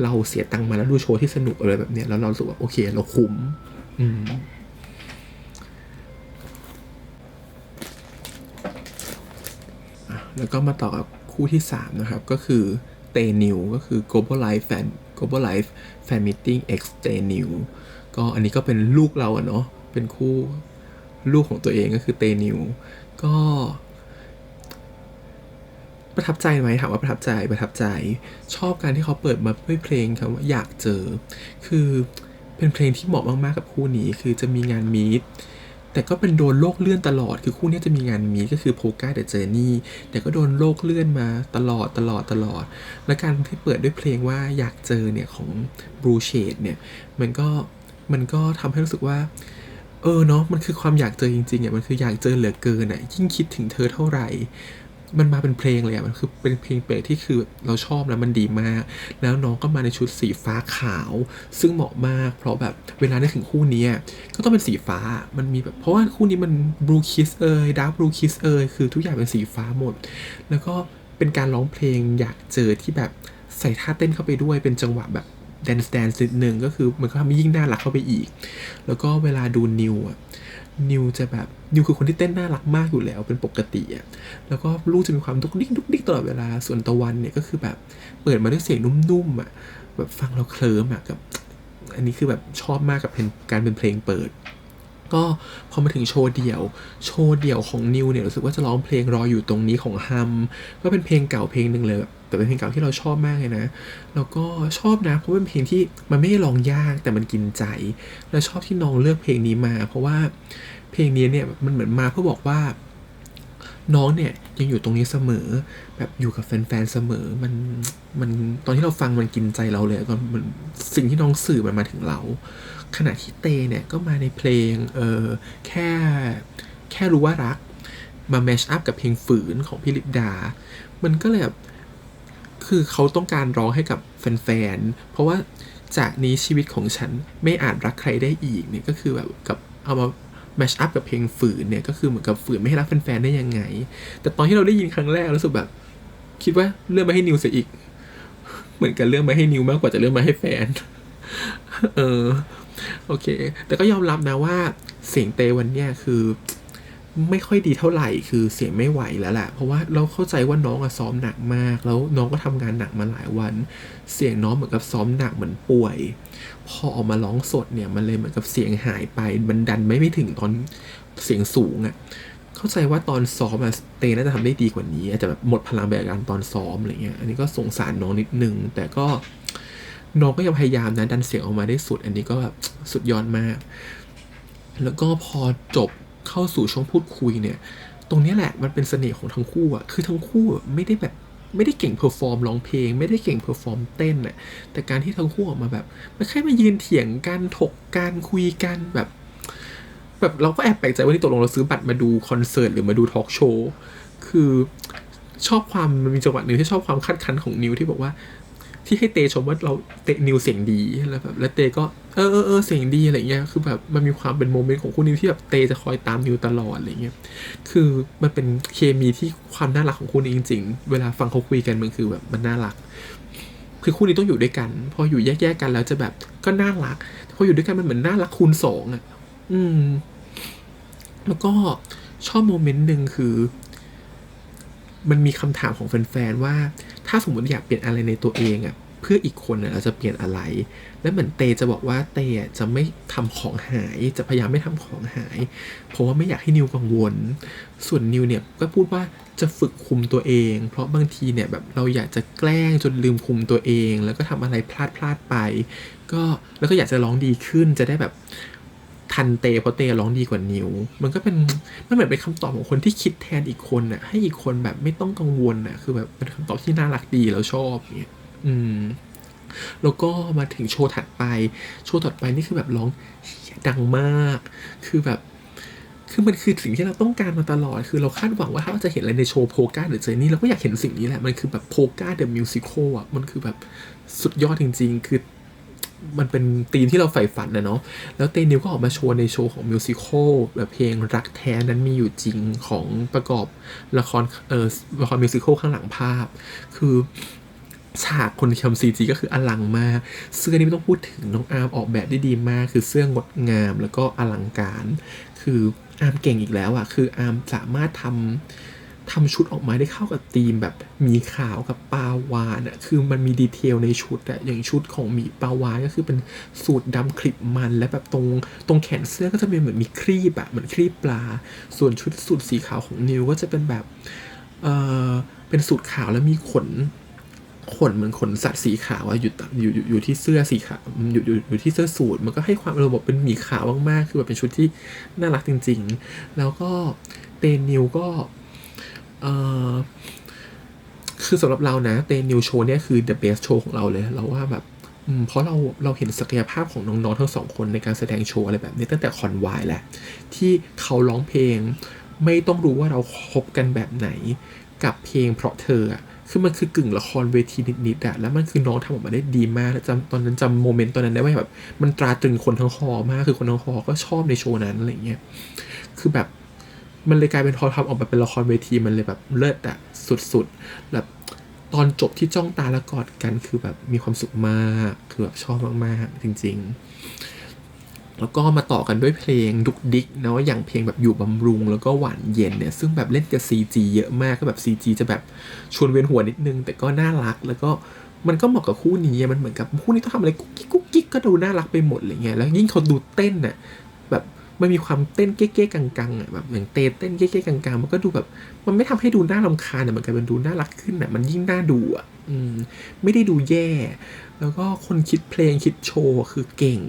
เราเสียตังค์มาแล้วดูโชว์ที่สนุกอะไรแบบเนี้ยแล้วเรารู้สึกว่าโอเคเราคุ้มแล้วก็มาต่อกับคู่ที่3นะครับก็คือเตนิวก็คือ Global Life Fan Meeting X เตนิวก็อันนี้ก็เป็นลูกเราเนาะเป็นคู่ลูกของตัวเองก็คือเตนิวก็ประทับใจไหมถามว่าประทับใจชอบการที่เขาเปิดมาด้วยเพลงคำว่าอยากเจอคือเป็นเพลงที่เหมาะมากๆกับคู่นี้คือจะมีงานมีตแต่ก็เป็นโดนโลกเลื่อนตลอดคือคู่นี้จะมีงานมีก็คือ Polka the Journey แต่ก็โดนโลกเลื่อนมาตลอดและการที่เปิดด้วยเพลงว่าอยากเจอเนี่ยของ Blue Shade เนี่ยมันก็ทำให้รู้สึกว่าเนาะมันคือความอยากเจอจริงๆมันคืออยากเจอเหลือเกินยิ่งคิดถึงเธอเท่าไหร่มันมาเป็นเพลงเลยมันคือเป็นเพลงเปิดที่คือเราชอบแล้วมันดีมากแล้วน้องก็มาในชุดสีฟ้าขาวซึ่งเหมาะมากเพราะแบบเวลาได้ถึงคู่นี้ก็ต้องเป็นสีฟ้ามันมีแบบเพราะว่าคู่นี้มัน Blue Kiss Dark Blue Kiss คือทุกอย่างเป็นสีฟ้าหมดแล้วก็เป็นการร้องเพลงอยากเจอที่แบบใส่ท่าเต้นเข้าไปด้วยเป็นจังหวะแบบแดนซ์นิดนึงก็คือมันก็ทำให้ยิ่งน่ารักเข้าไปอีกแล้วก็เวลาดูนิวจะแบบนิวคือคนที่เต้นน่ารักมากอยู่แล้วเป็นปกติแล้วก็ลูกจะมีความดุกดิกตลอดเวลาส่วนตะวันเนี่ยก็คือแบบเปิดมาด้วยเสียงนุ่มๆแบบฟังเราเคลิ้มกับอันนี้คือแบบชอบมากกับการเป็นเพลงเปิดก็พอมาถึงโชว์เดี่ยวของนิวเนี่ยรู้สึกว่าจะร้องเพลงรออยู่ตรงนี้ของฮัมก็เป็นเพลงเก่าเพลงหนึ่งเลยแต่เป็นเพลงเก่าที่เราชอบมากเลยนะแล้วก็ชอบนะเพราะเป็นเพลงที่มันไม่ได้ร้องยากแต่มันกินใจและชอบที่น้องเลือกเพลงนี้มาเพราะว่าเพลงนี้เนี่ยมันเหมือนมาเพื่อบอกว่าน้องเนี่ยยังอยู่ตรงนี้เสมอแบบอยู่กับแฟนๆเสมอมันตอนที่เราฟังมันกินใจเราเลยก็มันสิ่งที่น้องสื่อมันมาถึงเราขณะที่เตเนี่ยก็มาในเพลงแค่รู้ว่ารักมาแมชอัพกับเพลงฝืนของพี่ลิปดามันก็เลยแบบคือเขาต้องการร้องให้กับแฟนๆเพราะว่าจากนี้ชีวิตของฉันไม่อาจรักใครได้อีกเนี่ยก็คือแบบกับเอามาแมชอัพกับเพลงฝืนเนี่ยก็คือเหมือนกับฝืนไม่ให้รักแฟนๆได้ยังไงแต่ตอนที่เราได้ยินครั้งแรกรู้สึกแบบคิดว่าเลือกมาให้นิวเสียอีกเหมือนกันเลือกมาให้นิวมากกว่าจะเลือกมาให้แฟนโอเคแต่ก็ยอมรับนะว่าเสียงเตวันเนี่ยคือไม่ค่อยดีเท่าไหร่คือเสียงไม่ไหวแล้วแหละเพราะว่าเราเข้าใจว่าน้องซ้อมหนักมากแล้วน้องก็ทำงานหนักมาหลายวันเสียงน้องเหมือนกับซ้อมหนักเหมือนป่วยพอออกมาร้องสดเนี่ยมันเลยเหมือนกับเสียงหายไปมันดันไม่ถึงตอนเสียงสูงเข้าใจว่าตอนซ้อมเตน่าจะทำได้ดีกว่านี้อาจจะแบบหมดพลังไปกับการตอนซ้อมอะไรเงี้ยอันนี้ก็สงสารน้องนิดนึงแต่ก็น้องก็ยังพยายามนะดันเสียงออกมาได้สุดอันนี้ก็แบบสุดยอดมากแล้วก็พอจบเข้าสู่ช่วงพูดคุยเนี่ยตรงนี้แหละมันเป็นเสน่ห์ของทั้งคู่คือทั้งคู่ไม่ได้เก่งเพอร์ฟอร์มร้องเพลงไม่ได้เก่งเพอร์ฟอร์มเต้นแต่การที่ทั้งคู่ออกมาแบบไม่แค่มายืนเถียงกันถกกันคุยกันแบบเราก็แอบแปลกใจว่าที่ตกลงเราซื้อบัตรมาดูคอนเสิร์ตหรือมาดูทอล์กโชว์คือชอบความมันมีจังหวะหนึ่งที่ชอบความคัดคันของนิวที่บอกว่าที่ให้เตชมว่าเราเตนิวเสียงดีแล้วเตก็เสียงดีอะไรเงี้ยคือแบบมันมีความเป็นโมเมนต์ของคู่นี้ที่แบบเตจะคอยตามนิวตลอดอะไรเงี้ยคือมันเป็นเคมีที่ความน่ารักของคู่นี้จริงๆเวลาฟังเขาคุยกันมันคือแบบมันน่ารักคือคู่นี้ต้องอยู่ด้วยกันพออยู่แยกๆกันแล้วจะแบบก็น่ารักพออยู่ด้วยกันมันเหมือนน่ารักคูณ2แล้วก็ชอบโมเมนต์หนึ่งคือมันมีคำถามของแฟนๆว่าถ้าสมมติอยากเปลี่ยนอะไรในตัวเองเ พื่ออีกคนเราจะเปลี่ยนอะไรและเหมือนเตจะบอกว่าเตจะไม่ทำของหายจะพยายามไม่ทำของหายเพราะว่าไม่อยากให้นิวกังวลส่วนนิวเนี่ยก็พูดว่าจะฝึกคุมตัวเองเพราะบางทีเนี่ยแบบเราอยากจะแกล้งจนลืมคุมตัวเองแล้วก็ทำอะไรพลาดไปก็แล้วก็อยากจะร้องดีขึ้นจะได้แบบทันเตเพราะเตร้องดีกว่านิวมันก็เป็นมันเหมือนเป็นคำตอบของคนที่คิดแทนอีกคนน่ะให้อีกคนแบบไม่ต้องกังวลน่ะคือแบบเป็นคำตอบที่น่ารักดีแล้วชอบเนี่ยแล้วก็มาถึงโชว์ถัดไปนี่คือแบบร้องดังมากคือแบบคือมันคือสิ่งที่เราต้องการมาตลอดคือเราคาดหวังว่าถ้าเราจะเห็นอะไรในโชว์โพก้าหรือเจนี่เราก็อยากเห็นสิ่งนี้แหละมันคือแบบโพก้าเดอะมิวสิคลอ่ะมันคือแบบสุดยอดจริงๆคือมันเป็นธีมที่เราใฝ่ฝันนะเนาะแล้วเตนิวก็ออกมาโชว์ในโชว์ของมิวสิคลแบบเพลงรักแท้นั้นมีอยู่จริงของประกอบละครมิวสิคลข้างหลังภาพคือฉากคนทำ CG ก็คืออลังมากเสื้อนี่ไม่ต้องพูดถึงน้องอาร์มออกแบบได้ดีมากคือเสื้องดงามแล้วก็อลังการคืออาร์มเก่งอีกแล้วอ่ะคืออาร์มสามารถทำชุดออกมาได้เข้ากับธีมแบบหมีขาวกับปลาวาฬอ่ะคือมันมีดีเทลในชุดอ่ะอย่างชุดของหมีปลาวาฬก็คือเป็นสูทดำคลิปมันและแบบตรงแขนเสื้อก็จะเป็นเหมือนมีครีบอ่ะเหมือนครีบปลาส่วนชุดสูทสีขาวของนิวก็จะเป็นแบบเป็นสูทขาวแล้วมีขนเหมือนขนสัตว์สีขาวอยู่ที่เสื้อสีขาวอยู่ที่เสื้อสูทมันก็ให้ความระบบเป็นหมีขาวมากๆคือแบบเป็นชุดที่น่ารักจริงๆแล้วก็เตนิวก็คือสำหรับเรานะเตนิวโชว์เนี่ยคือ the best show ของเราเลยเราว่าแบบเพราะเราเห็นศักยภาพของน้องๆทั้งสองคนในการแสดงโชว์อะไรแบบนี้ตั้งแต่คอนวายแหละที่เขาร้องเพลงไม่ต้องรู้ว่าเราคบกันแบบไหนกับเพลงเพราะเธออะคือมันคือกึ่งละครเวทีนิดๆอะแล้วมันคือน้องทำออกมาได้ดีมากแล้วตอนนั้นจำโมเมนต์ตอนนั้นได้ว่าแบบมันตราตรึงคนทั้งฮอลมากคือคนทั้งฮอลก็ชอบในโชว์นั้นอะไรเงี้ยคือแบบมันเลยกลายเป็นพอทำออกมาเป็นละครเวทีมันเลยแบบเลิศอะสุดๆแบบตอนจบที่จ้องตาแล้วกอดกันคือแบบมีความสุขมากคือแบบชอบมากๆจริงๆแล้วก็มาต่อกันด้วยเพลงดุกดิกเนาะอย่างเพลงแบบอยู่บำรุงแล้วก็หวานเย็นเนี่ยซึ่งแบบเล่นกับ CG เยอะมากก็แบบ CG จะแบบชวนเวียนหัวนิดนึงแต่ก็น่ารักแล้วก็มันก็เหมาะกับคู่นี้มันเหมือนกับคู่นี้ต้องทำอะไรกุ๊กกิ๊กก็ดูน่ารักไปหมดอะไรเงี้ยแล้วยิ่งเขาดูเต้นน่ะแบบมันมีความเต้นเก๊ๆกังๆอ่ะแบบอย่างเต้นเก๊ๆกังๆมันก็ดูแบบมันไม่ทำให้ดูน่ารำคาญอ่ะมันกลายเป็นดูน่ารักขึ้นอ่ะมันยิ่งน่าดูอ่ะไม่ได้ดูแย่แล้วก็คนคิดเพลงคิดโชว์คือเก่ง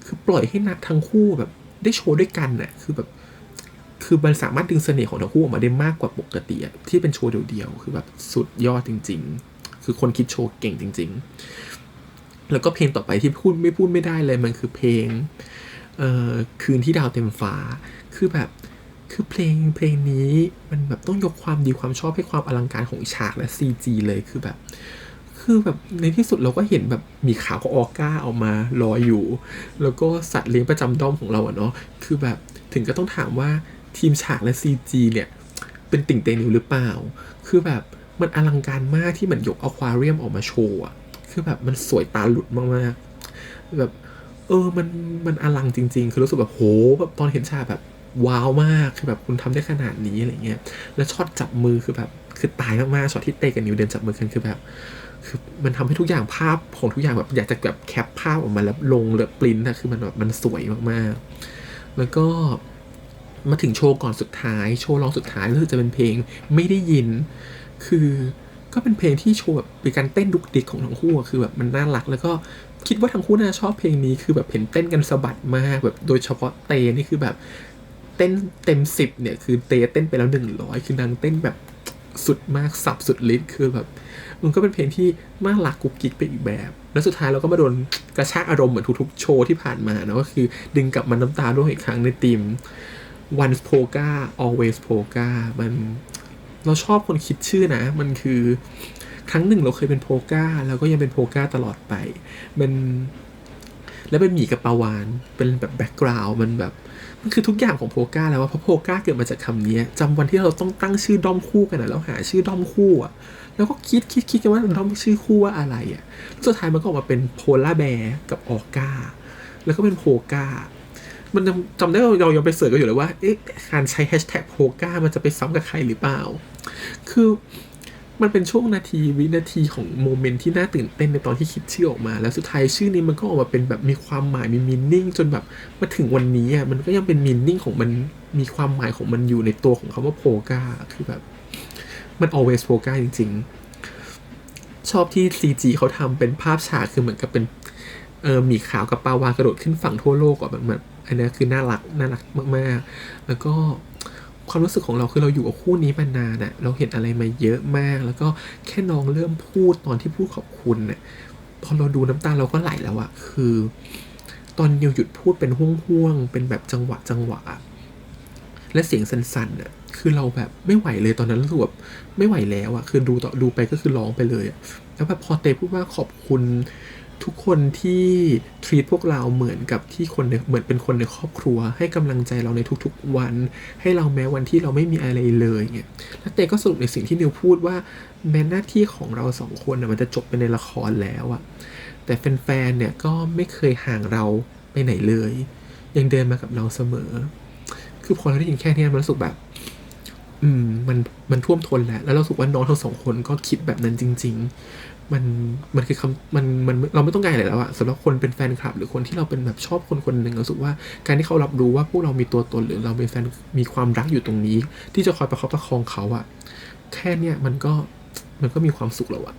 คือปล่อยให้นักทั้งคู่แบบได้โชว์ด้วยกันน่ะคือมันสามารถดึงเสน่ห์ของทั้งคู่ออกมาได้มากกว่าปกติอ่ะที่เป็นโชว์เดียวๆคือแบบสุดยอดจริงๆคือคนคิดโชว์เก่งจริงๆแล้วก็เพลงต่อไปที่พูดไม่ได้เลยมันคือเพลงคืนที่ดาวเต็มฟ้าคือแบบคือเพลงนี้มันแบบต้องยกความดีความชอบให้ความอลังการของฉากและ CG เลยคือแบบในที่สุดเราก็เห็นแบบมีขาวกับออก้าออกมาลอยอยู่แล้วก็สัตว์เลี้ยงประจำด้อมของเราอะเนาะคือแบบถึงก็ต้องถามว่าทีมฉากและ CG เนี่ยเป็นติ่งเตนิวหรือเปล่าคือแบบมันอลังการมากที่มันยกอควาเรียมออกมาโชว์อะคือแบบมันสวยตาหลุดมากๆแบบมันอลังจริงๆคือรู้สึกแบบโหแบบตอนเห็นฉากแบบว้าวมากคือแบบคุณทำได้ขนาดนี้อะไรเงี้ยแล้วช็อตจับมือคือแบบคือตายมากๆช็อตที่เตกับนิวเดินจับมือกันคือแบบคือมันทำให้ทุกอย่างภาพของทุกอย่างแบบอยากจะแบบแคปภาพออกมาแล้วลงหรือปริ้นนะคือมันแบบมันสวยมากๆแล้วก็มาถึงโชว์ก่อนสุดท้ายโชว์รองสุดท้ายก็คือจะเป็นเพลงไม่ได้ยินคือก็เป็นเพลงที่โชว์แบบเป็นการเต้นดุกดิกของทั้งคู่คือแบบมันน่ารักแล้วก็คิดว่าทั้งคู่น่าชอบเพลงนี้คือแบบเห็นเต้นกันสะบัดมากแบบโดยเฉพาะเตนี่คือแบบเต้นเต็ม10เนี่ยคือเตเต้นไปแล้ว100คือนางเต้นแบบสุดมากสับสุดฤทธิ์คือแบบมันก็เป็นเพลงที่น่ารักกุ๊กกิ๊กไปอีกแบบแล้วสุดท้ายเราก็มาโดนกระชากอารมณ์เหมือนทุกๆโชว์ที่ผ่านมานะก็คือดึงกลับมาน้ำตาร่วงอีกครั้งในทีม Once Polka Always Polka มันเราชอบคนคิดชื่อนะมันคือครั้งหนึ่งเราเคยเป็นโพก้าแล้วก็ยังเป็นโพก้าตลอดไปมันแล้วเป็นหมีกับปาวานเป็นแบบแบ็กกราวด์มันคือทุกอย่างของโพก้าแล้วว่าเพราะโพก้าเกิดมาจากคำนี้จำวันที่เราต้องตั้งชื่อด้อมคู่กันนะแล้วหาชื่อด้อมคู่อะแล้วก็คิดกันว่าด้อมชื่อคู่ว่าอะไรอะสุดท้ายมันก็ออกมาเป็นโพล่าแบร์กับออก้าแล้วก็เป็นโพก้ามันจำได้เรายังไปเสิร์ชกันอยู่เลยว่าการใช้แฮชแท็กโพก้ามันจะไปซ้ำกับใครหรือเปล่าคือ มันเป็นช่วงวินาทีของโมเมนต์ที่น่าตื่นเต้นในตอนที่คิดชื่อออกมาแล้วสุดท้ายชื่อนี้มันก็ออกมาเป็นแบบมีความหมายมีมีนิ่งจนแบบมาถึงวันนี้อ่ะมันก็ยังเป็นมีนิ่งของมันมีความหมายของมันอยู่ในตัวของคำว่าโพกาคือแบบมัน always โพกาจริงๆชอบที่ CG เขาทำเป็นภาพฉากคือเหมือนกับเป็นหมีขาวกับปลาวาฬกระโดดขึ้นฝั่งทั่วโลกอ่ะแบบอันนี้คือน่ารักมากๆแล้วก็ความรู้สึกของเราคือเราอยู่กับคู่นี้มานานอะเราเห็นอะไรมาเยอะมากแล้วก็แค่น้องเริ่มพูดตอนที่พูดขอบคุณเนี่ยพอเราดูน้ำตาเราก็ไหลแล้วอะคือตอนนิวหยุดพูดเป็นห่วงๆเป็นแบบจังหวะและเสียงสั่นๆอะคือเราแบบไม่ไหวเลยตอนนั้นรู้สึกแบบไม่ไหวแล้วอะคือดูไปก็คือร้องไปเลยอะแล้วแบบพอเตพูดว่าขอบคุณทุกคนที่ทรีตพวกเราเหมือนกับที่เหมือนเป็นคนในครอบครัวให้กำลังใจเราในทุกๆวันให้เราแม้วันที่เราไม่มีอะไรเลยเงี้ยแล้วเตก็สรุปในสิ่งที่นิวพูดว่าแม้หน้าที่ของเราสองคนมันจะจบไปในละครแล้วอะแต่แฟนๆเนี่ยก็ไม่เคยห่างเราไปไหนเลยยังเดินมากับเราเสมอคือพอเราได้ยินแค่นี้มันรู้สึกแบบมันท่วมท้นแล้วเรารู้สึกว่าน้องทั้งสองคนก็คิดแบบนั้นจริงๆมันคือมันเราไม่ต้องการอะไรแล้วอะสำหรับคนเป็นแฟนคลับหรือคนที่เราเป็นแบบชอบคนหนึ่งรู้สึกว่าการที่เขารับรู้ว่าพวกเรามีตัวตนหรือเราเป็นแฟนมีความรักอยู่ตรงนี้ที่จะคอยประคับประคองเขาอะแค่เนี้ยมันก็มีความสุขแล้วอะ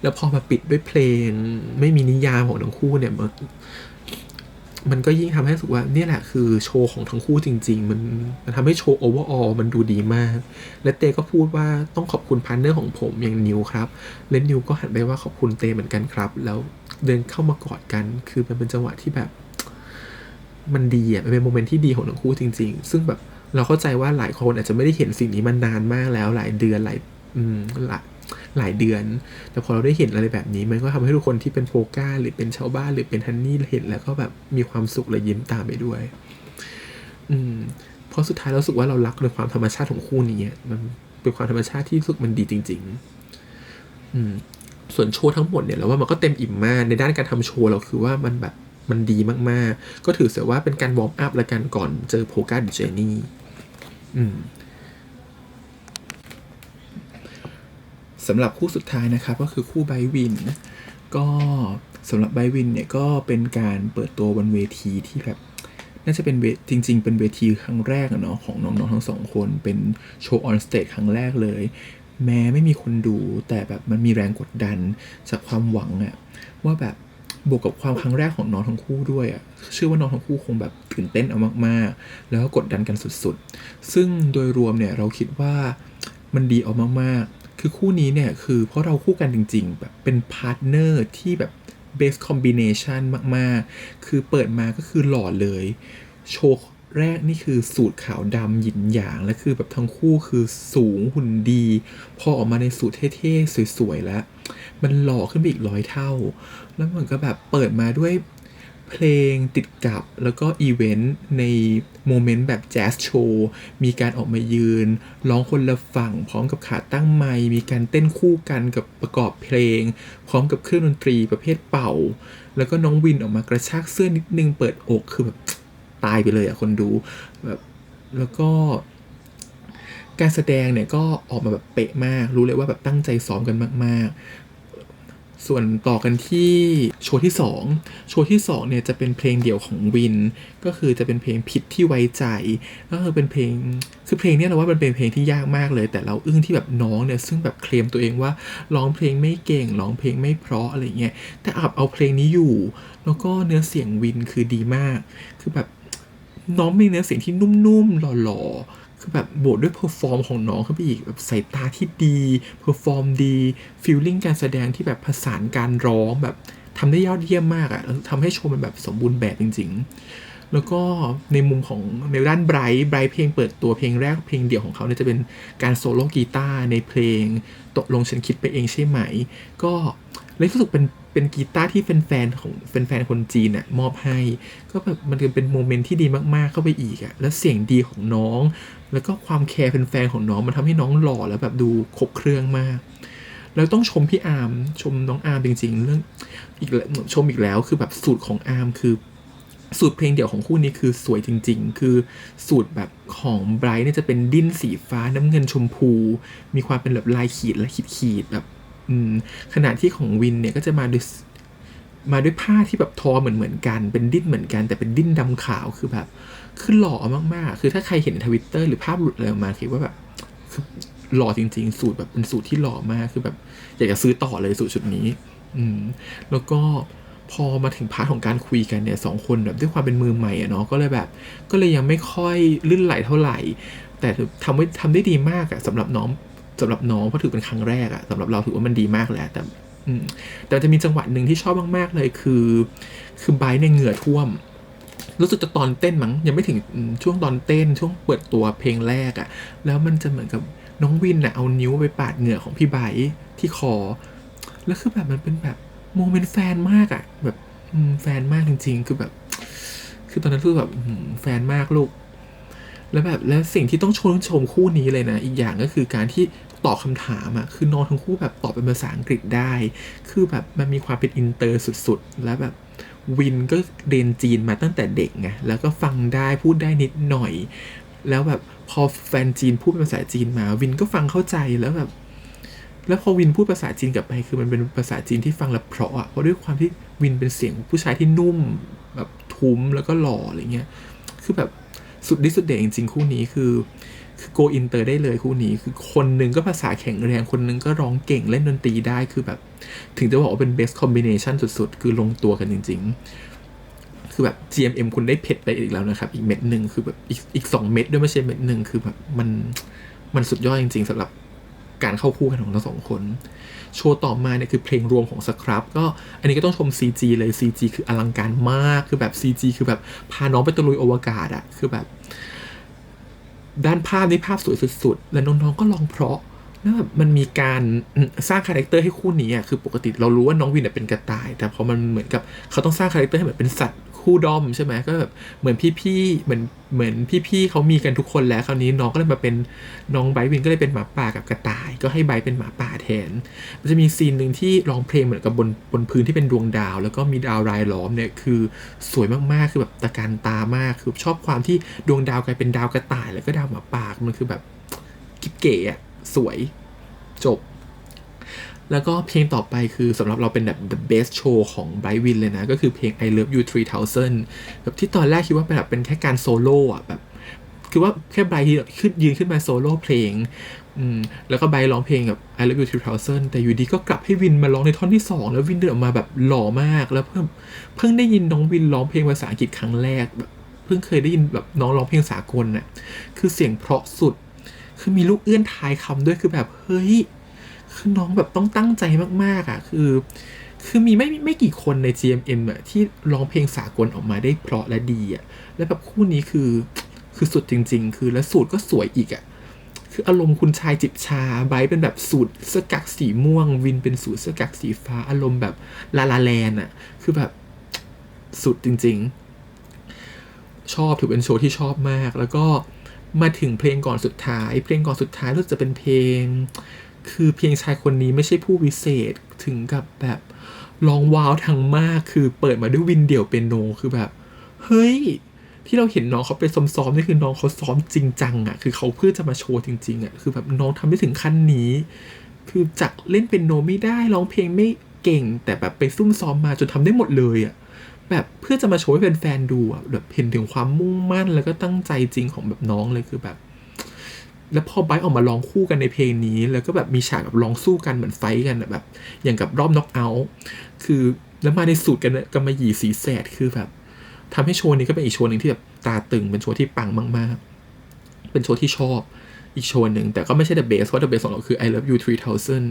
แล้วพอมาปิดด้วยเพลงไม่มีนิยามของทั้งคู่เนี่ยมันก็ยิ่งทำให้รู้สึกว่านี่แหละคือโชว์ของทั้งคู่จริงๆมันทำให้โชว์โอเวอร์ออลมันดูดีมากและเตก็พูดว่าต้องขอบคุณพาร์ทเนอร์ของผมอย่างนิวครับและนิวก็หันไปว่าขอบคุณเตเหมือนกันครับแล้วเดินเข้ามากอดกันคือมันเป็นจังหวะที่แบบมันดีอ่ะมันเป็นโมเมนต์ที่ดีของทั้งคู่จริงๆซึ่งแบบเราเข้าใจว่าหลายคนอาจจะไม่ได้เห็นสิ่งนี้มานานมากแล้วหลายเดือนหลายเดือนแต่พอเราได้เห็นอะไรแบบนี้มันก็ทำให้ทุกคนที่เป็นโฟก้าหรือเป็นชาวบ้านหรือเป็นฮันนี่เห็นแล้วก็แบบมีความสุขและยิ้มตามไปด้วยเพราะสุดท้ายเราสึกว่าเรารักในความธรรมชาติของคู่นี้มันเป็นความธรรมชาติที่รู้สึกมันดีจริงๆส่วนโชว์ทั้งหมดเนี่ยเราว่ามันก็เต็มอิ่มมากในด้านการทำโชว์เราคือว่ามันดีมากๆก็ถือเสียว่าเป็นการวอร์มอัพละกันก่อนเจอโพก้าดิเจนี่สำหรับคู่สุดท้ายนะครับก็คือคู่ไบวินก็สำหรับไบวินเนี่ยก็เป็นการเปิดตัวบนเวทีที่แบบน่าจะเป็นจริงๆเป็นเวทีครั้งแรกเนาะของน้องๆทั้งสองคนเป็นโชว์ออนสเตจครั้งแรกเลยแม้ไม่มีคนดูแต่แบบมันมีแรงกดดันจากความหวังว่าแบบบวกกับความครั้งแรกของน้องทั้งคู่ด้วยเชื่อว่าน้องทั้งคู่คงแบบตื่นเต้นเอามากๆแล้วก็กดดันกันสุดๆซึ่งโดยรวมเนี่ยเราคิดว่ามันดีเอามากๆคือคู่นี้เนี่ยคือเพราะเราคู่กันจริงๆแบบเป็นพาร์ทเนอร์ที่แบบ best combination มากๆคือเปิดมาก็คือหล่อเลยโชว์แรกนี่คือสูตรขาวดำหยินหยางและคือแบบทั้งคู่คือสูงหุ่นดีพอออกมาในสูตรเท่ๆสวยๆแล้วมันหล่อขึ้นไปอีก100 เท่าแล้วมันก็แบบเปิดมาด้วยเพลงติดกับแล้วก็อีเวนต์ในโมเมนต์แบบแจ๊สโชว์มีการออกมายืนร้องคนละฝั่งพร้อมกับขาตั้งไมค์มีการเต้นคู่กันกับประกอบเพลงพร้อมกับเครื่องดนตรีประเภทเป่าแล้วก็น้องวินออกมากระชากเสื้อนิดนึงเปิดอกคือแบบตายไปเลยคนดูแบบแล้วก็การแสดงเนี่ยก็ออกมาแบบเป๊ะมากรู้เลยว่าแบบตั้งใจซ้อมกันมากๆส่วนต่อกันที่โชว์ที่2เนี่ยจะเป็นเพลงเดี่ยวของวินก็คือจะเป็นเพลงผิดที่ไว้ใจก็คือเป็นเพลงคือเพลงนี้เราว่ามันเป็นเพลงที่ยากมากเลยแต่เราอึ้งที่แบบน้องเนี่ยซึ่งแบบเคลมตัวเองว่าร้องเพลงไม่เก่งร้องเพลงไม่เพราะอะไรเงี้ยแต่เอาเพลงนี้อยู่แล้วก็เนื้อเสียงวินคือดีมากคือแบบน้องมีเนื้อเสียงที่นุ่มๆหล่อๆคือแบบบวกด้วยเพอร์ฟอร์มของน้องเข้าไปอีกแบบสายตาที่ดีเพอร์ฟอร์มดีฟีลลิ่งการแสดงที่แบบผสานการร้องแบบทำได้ยอดเยี่ยมมากแล้วทำให้โชว์มันแบบสมบูรณ์แบบจริงๆแล้วก็ในมุมของในด้านไบรท์เพลงเปิดตัวเพลงแรกเพลงเดี่ยวของเขาเนี่ยจะเป็นการโซโล่กีตาร์ในเพลงตกลงฉันคิดไปเองใช่ไหมก็เลยรู้สึกเป็นกีตาร์ที่แฟนคนจีนมอบให้ก็แบบมันเป็นโมเมนต์ที่ดีมากๆเข้าไปอีกแล้วเสียงดีของน้องแล้วก็ความแคร์แฟนของน้องมันทำให้น้องหล่อแล้วแบบดูครบเครื่องมากแล้วต้องชมพี่อาร์มชมน้องอาร์มจริงๆเรื่องชมอีกแล้วคือแบบสูตรของอาร์มคือ สูตรเพลงเดี่ยวของคู่นี้คือสวยจริงๆคือสูตรแบบของไบรท์เนี่ยจะเป็นดิ้นสีฟ้าน้ำเงินชมพูมีความเป็นแบบลายขีดและขีดแบบขณะที่ของวินเนี่ยก็จะมาด้วยผ้าที่แบบทอเหมือนกันเป็นดิ้นเหมือนกันแต่เป็นดิ้นดำขาวคือแบบคือหล่อมากๆคือถ้าใครเห็นในทวิตเตอร์หรือภาพหลุดอะไรออกมาคิดว่าแบบคือหล่อจริงๆสูตรแบบเป็นสูตรที่หล่อมากคือแบบอยากจะซื้อต่อเลยสูตรชุดนี้แล้วก็พอมาถึงพาร์ทของการคุยกันเนี่ยสองคนแบบด้วยความเป็นมือใหม่อะเนาะก็เลยยังไม่ค่อยลื่นไหลเท่าไหร่แต่ทำได้ดีมากอะสำหรับน้องเพราะถือเป็นครั้งแรกอะสำหรับเราถือว่ามันดีมากแล้วแต่จะมีจังหวะหนึ่งที่ชอบมากๆเลยคือไบร์ทเนี่ยเหงื่อท่วมรู้สึกจะตอนเต้นมั้งยังไม่ถึงช่วงตอนเต้นช่วงเปิดตัวเพลงแรกอะแล้วมันจะเหมือนกับน้องวินอะเอานิ้วไปปาดเหงื่อของพี่ไบร์ทที่คอแล้วคือแบบมันเป็นแบบโมเมนต์แฟนมากอะแบบแฟนมากจริงๆคือแบบคือตอนนั้นคือแบบแฟนมากลูกแล้วสิ่งที่ต้องชมคู่นี้เลยนะอีกอย่างก็คือการที่ตอบคำถามอะคือน้องทั้งคู่แบบตอบเป็นภาษาอังกฤษได้คือแบบมันมีความเป็นอินเตอร์สุดๆแล้วแบบวินก็เรียนจีนมาตั้งแต่เด็กไงแล้วก็ฟังได้พูดได้นิดหน่อยแล้วแบบพอแฟนจีนพูดเป็นภาษาจีนมาวินก็ฟังเข้าใจแล้วพอวินพูดภาษาจีนกลับไปคือมันเป็นภาษาจีนที่ฟังแล้วเพราะอ่ะเพราะด้วยความที่วินเป็นเสียงผู้ชายที่นุ่มแบบทุ้มแล้วก็หล่ออะไรเงี้ยคือแบบสุดดิสุดเด่นจริงๆคู่นี้คือโกอินเตอร์ได้เลยคู่นี้คือคนหนึ่งก็ภาษาแข็งแรงคนหนึ่งก็ร้องเก่งเล่นดนตรีได้คือแบบถึงจะบอกว่าเป็น best combination สุดๆคือลงตัวกันจริงๆคือแบบ GMM คุณได้เผ็ดไปอีกแล้วนะครับอีกเม็ดหนึ่งคือแบบอีก2 เม็ดด้วยไม่ใช่เม็ดหนึ่งคือแบบมันสุดยอดจริงๆสำหรับการเข้าคู่กันของทั้งสองคนโชว์ต่อมาเนี่ยคือเพลงรวมของสครับก็อันนี้ก็ต้องชม CG เลย CG คืออลังการมากคือแบบ CG คือแบบพาน้องไปตะลุยอวกาศอะคือแบบด้านภาพนี่ภาพสวยสุดๆและน้องๆก็ร้องเพราะแล้วแบบมันมีการสร้างคาแรคเตอร์ให้คู่นี้อ่ะคือปกติเรารู้ว่าน้องวินเป็นกระต่ายแต่พอมันเหมือนกับเขาต้องสร้างคาแรคเตอร์ให้เหมือนเป็นสัตว์คู่ดอมใช่ไหมก็แบบเหมือนพี่ๆเหมือนพี่ๆเขามีกันทุกคนแล้วคราวนี้น้องก็เลยมาเป็นน้องไบร์ทวินก็เลยเป็นหมาป่ากับกระต่ายก็ให้ไบร์ทเป็นหมาป่าแทนมันจะมีซีนหนึ่งที่ร้องเพลงเหมือนกับบนพื้นที่เป็นดวงดาวแล้วก็มีดาวรายล้อมเนี่ยคือสวยมากๆคือแบบตะการตามากคือชอบความที่ดวงดาวกลายเป็นดาวกระต่ายแล้วก็ดาวหมาป่ามันคือแบบกิ๊บเก๋อะสวยจบแล้วก็เพลงต่อไปคือสำหรับเราเป็นแบบ the best show ของ Bright Win เลยนะก็คือเพลง I Love You 3000แบบที่ตอนแรกคิดว่าแบบเป็นแค่การโซโล่อะแบบคือว่าแค่ไบรท์ยืนขึ้นมาโซโล่เพลงแล้วก็ไบรท์ร้องเพลงกับ I Love You 3000แต่อยู่ดีก็กลับให้วินมาร้องในท่อนที่2แล้ววินเดินออกมาแบบหล่อมากแล้วเพิ่งได้ยินน้องวินร้องเพลงภาษาอังกฤษครั้งแรกแบบเพิ่งเคยได้ยินแบบน้องร้องเพลงสากลน่ะคือเสียงเพราะสุดคือมีลูกเอื้อนทายคำด้วยคือแบบเฮ้ยคือน้องแบบต้องตั้งใจมากๆอ่ะคือมีไม่กี่คนใน GMM อ่ะที่ร้องเพลงสากลออกมาได้เพราะและดีอ่ะแล้วแบบคู่นี้คือสุดจริงๆคือและสูตรก็สวยอีกอ่ะคืออารมณ์คุณชายจิบชาไบรท์เป็นแบบสูตรเสื้อกั๊กสีม่วงวินเป็นสูตรเสื้อกั๊กสีฟ้าอารมณ์แบบลาลาแลนอ่ะคือแบบสุดจริงๆชอบถือเป็นโชว์ที่ชอบมากแล้วก็มาถึงเพลงก่อนสุดท้ายรู้สึกจะเป็นเพลงคือเพียงชายคนนี้ไม่ใช่ผู้วิเศษถึงกับแบบร้องว้าวทั้งมากคือเปิดมาด้วยวินเดี่ยวเปียโนคือแบบเฮ้ยที่เราเห็นน้องเขาไปซ้อมๆนี่คือน้องเขาซ้อมจริงจังอ่ะคือเขาเพื่อจะมาโชว์จริงๆอ่ะคือแบบน้องทำได้ถึงขั้นนี้คือจากเล่นเปียโนไม่ได้ร้องเพลงไม่เก่งแต่แบบไปซุ่มซ้อมมาจนทำได้หมดเลยอ่ะแบบเพื่อจะมาโชว์ให้แฟนๆดูอ่ะแบบเห็นถึงความมุ่งมั่นแล้วก็ตั้งใจจริงของแบบน้องเลยคือแบบแล้วพอไบรท์ออกมาร้องคู่กันในเพลงนี้แล้วก็แบบมีฉากแบบร้องสู้กันเหมือนไฟท์กันแบบอย่างกับรอบน็อกเอาท์คือแล้วมาในสูตรกันมาหยีสีแสดคือแบบทำให้โชว์นี้ก็เป็นอีกโชว์หนึ่งที่แบบตาตึงเป็นโชว์ที่ปังมากๆเป็นโชว์ที่ชอบอีกโชว์หนึ่งแต่ก็ไม่ใช่ the best เพราะ the best ของเราคือ I Love You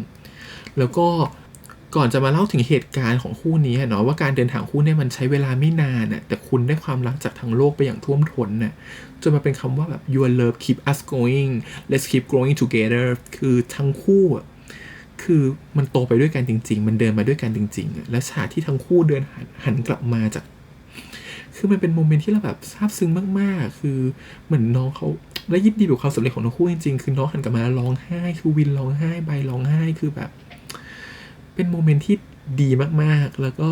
3000แล้วก็ก่อนจะมาเล่าถึงเหตุการณ์ของคู่นี้เนาะว่าการเดินทางคู่เนี่ยมันใช้เวลาไม่นานน่ะแต่คุณได้ความรักจากทั้งโลกไปอย่างท่วมท้นน่ะจนมาเป็นคำว่าแบบ your love keep us going let's keep growing together คือทั้งคู่คือมันโตไปด้วยกันจริงๆมันเดินมาด้วยกันจริงๆและฉากที่ทั้งคู่เดินหันกลับมาจากคือมันเป็นโมเมนต์ที่เราแบบซาบซึ้งมากๆคือเหมือนน้องเขาและยินดีกับความสำเร็จของทั้งคู่จริงๆคือน้องหันกลับมาร้องไห้คือวินร้องไห้ใบร้องไห้คือแบบเป็นโมเมนต์ที่ ดีมากๆแล้วก็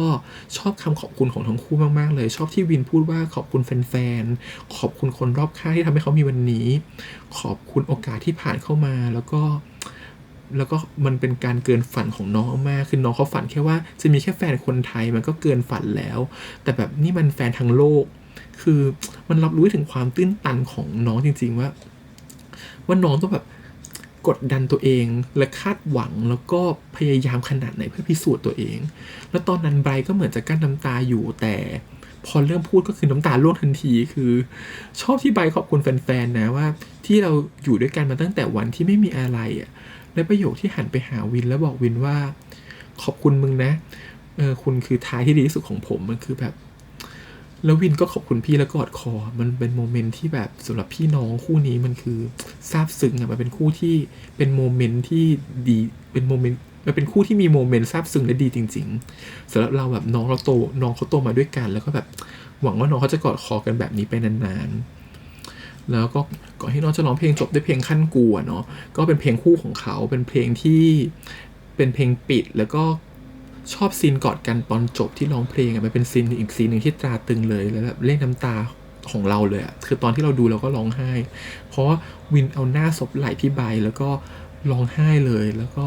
ชอบคำขอบคุณของทั้งคู่มากๆเลยชอบที่วินพูดว่าขอบคุณแฟนๆขอบคุณคนรอบข้างที่ทำให้เขามีวันนี้ขอบคุณโอกาสที่ผ่านเข้ามาแล้วก็มันเป็นการเกินฝันของน้องมากคือน้องเขาฝันแค่ว่าจะมีแค่แฟนคนไทยมันก็เกินฝันแล้วแต่แบบนี่มันแฟนทั้งโลกคือมันรับรู้ถึงความตื้นตันของน้องจริงๆว่าน้องต้องแบบกดดันตัวเองและคาดหวังแล้วก็พยายามขนาดไหนเพื่อพิสูจน์ตัวเองแล้วตอนนั้นไบรท์ก็เหมือนจะกั้นน้ำตาอยู่แต่พอเริ่มพูดก็คือน้ำตาร่วงทันทีคือชอบที่ไบรท์ขอบคุณแฟนๆนะว่าที่เราอยู่ด้วยกันมาตั้งแต่วันที่ไม่มีอะไรและประโยคที่หันไปหาวินแล้วบอกวินว่าขอบคุณมึงนะคุณคือท้ายที่ดีที่สุดของผมมันคือแบบแล้ววินก็ขอบคุณพี่แล้วกอดคอมันเป็นโมเมนต์ที่แบบสำหรับพี่น้องคู่นี้มันคือซาบซึ้งมันเป็นคู่ที่เป็นโมเมนต์ที่ดีเป็นโมเมนต์มันเป็นคู่ที่มีโมเมนต์ซาบซึ้งและดีจริงๆสำหรับเราแบบน้องเขาโตมาด้วยกันแล้วก็แบบหวังว่าน้องเขาจะกอดคอกันแบบนี้ไปนานๆแล้วก็ก่อนที่น้องจะร้องเพลงจบด้วยเพลงขั้นกูเนาะก็เป็นเพลงคู่ของเขาเป็นเพลงที่เป็นเพลงปิดแล้วก็ชอบซีนกอดกันตอนจบที่ร้องเพลงมันเป็นซีนอีกซีนหนึ่งที่ตราตึงเลยแล้วแบบเล่นน้ำตาของเราเลยคือตอนที่เราดูเราก็ร้องไห้เพราะวินเอาหน้าซบไหล่พี่ใบแล้วก็ร้องไห้เลยแล้วก็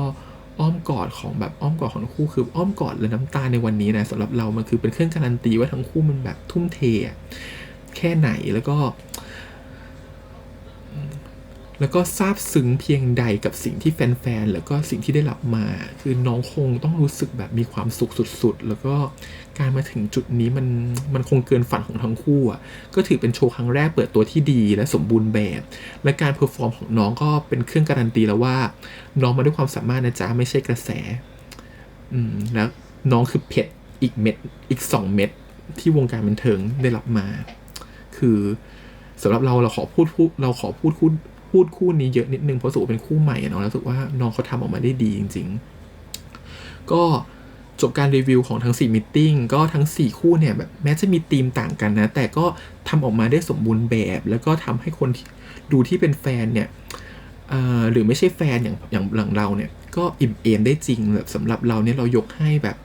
อ้อมกอดของทั้งคู่คืออ้อมกอดและน้ำตาในวันนี้นะสำหรับเรามันคือเป็นเครื่องการันตีว่าทั้งคู่มันแบบทุ่มเทแค่ไหนแล้วก็ซาบซึ้งเพียงใดกับสิ่งที่แฟนๆแล้วก็สิ่งที่ได้รับมาคือน้องคงต้องรู้สึกแบบมีความสุขสุดๆแล้วก็การมาถึงจุดนี้มันคงเกินฝันของทั้งคู่ก็ถือเป็นโชว์ครั้งแรกเปิดตัวที่ดีและสมบูรณ์แบบและการเพอร์ฟอร์มของน้องก็เป็นเครื่องการันตีแล้วว่าน้องมาด้วยความสามารถนะจ๊ะไม่ใช่กระแสแล้วน้องคือเพชรอีก2 เม็ดที่วงการบันเทิงได้รับมาคือสำหรับเราขอพูดคู่นี้เยอะนิดนึงเพราะรู้สึกว่าเป็นคู่ใหม่เนาะแล้วรู้สึกว่าน้องเขาทำออกมาได้ดีจริงๆก็จบการรีวิวของทั้ง4 มีตติ้งก็ทั้ง4คู่เนี่ยแบบแม้จะมีธีมต่างกันนะแต่ก็ทำออกมาได้สมบูรณ์แบบแล้วก็ทำให้คนดูที่เป็นแฟนเนี่ยหรือไม่ใช่แฟนอย่างหลังเราเนี่ยก็อิ่มเอมได้จริงแบบสำหรับเราเนี่ยเรายกให้แบบ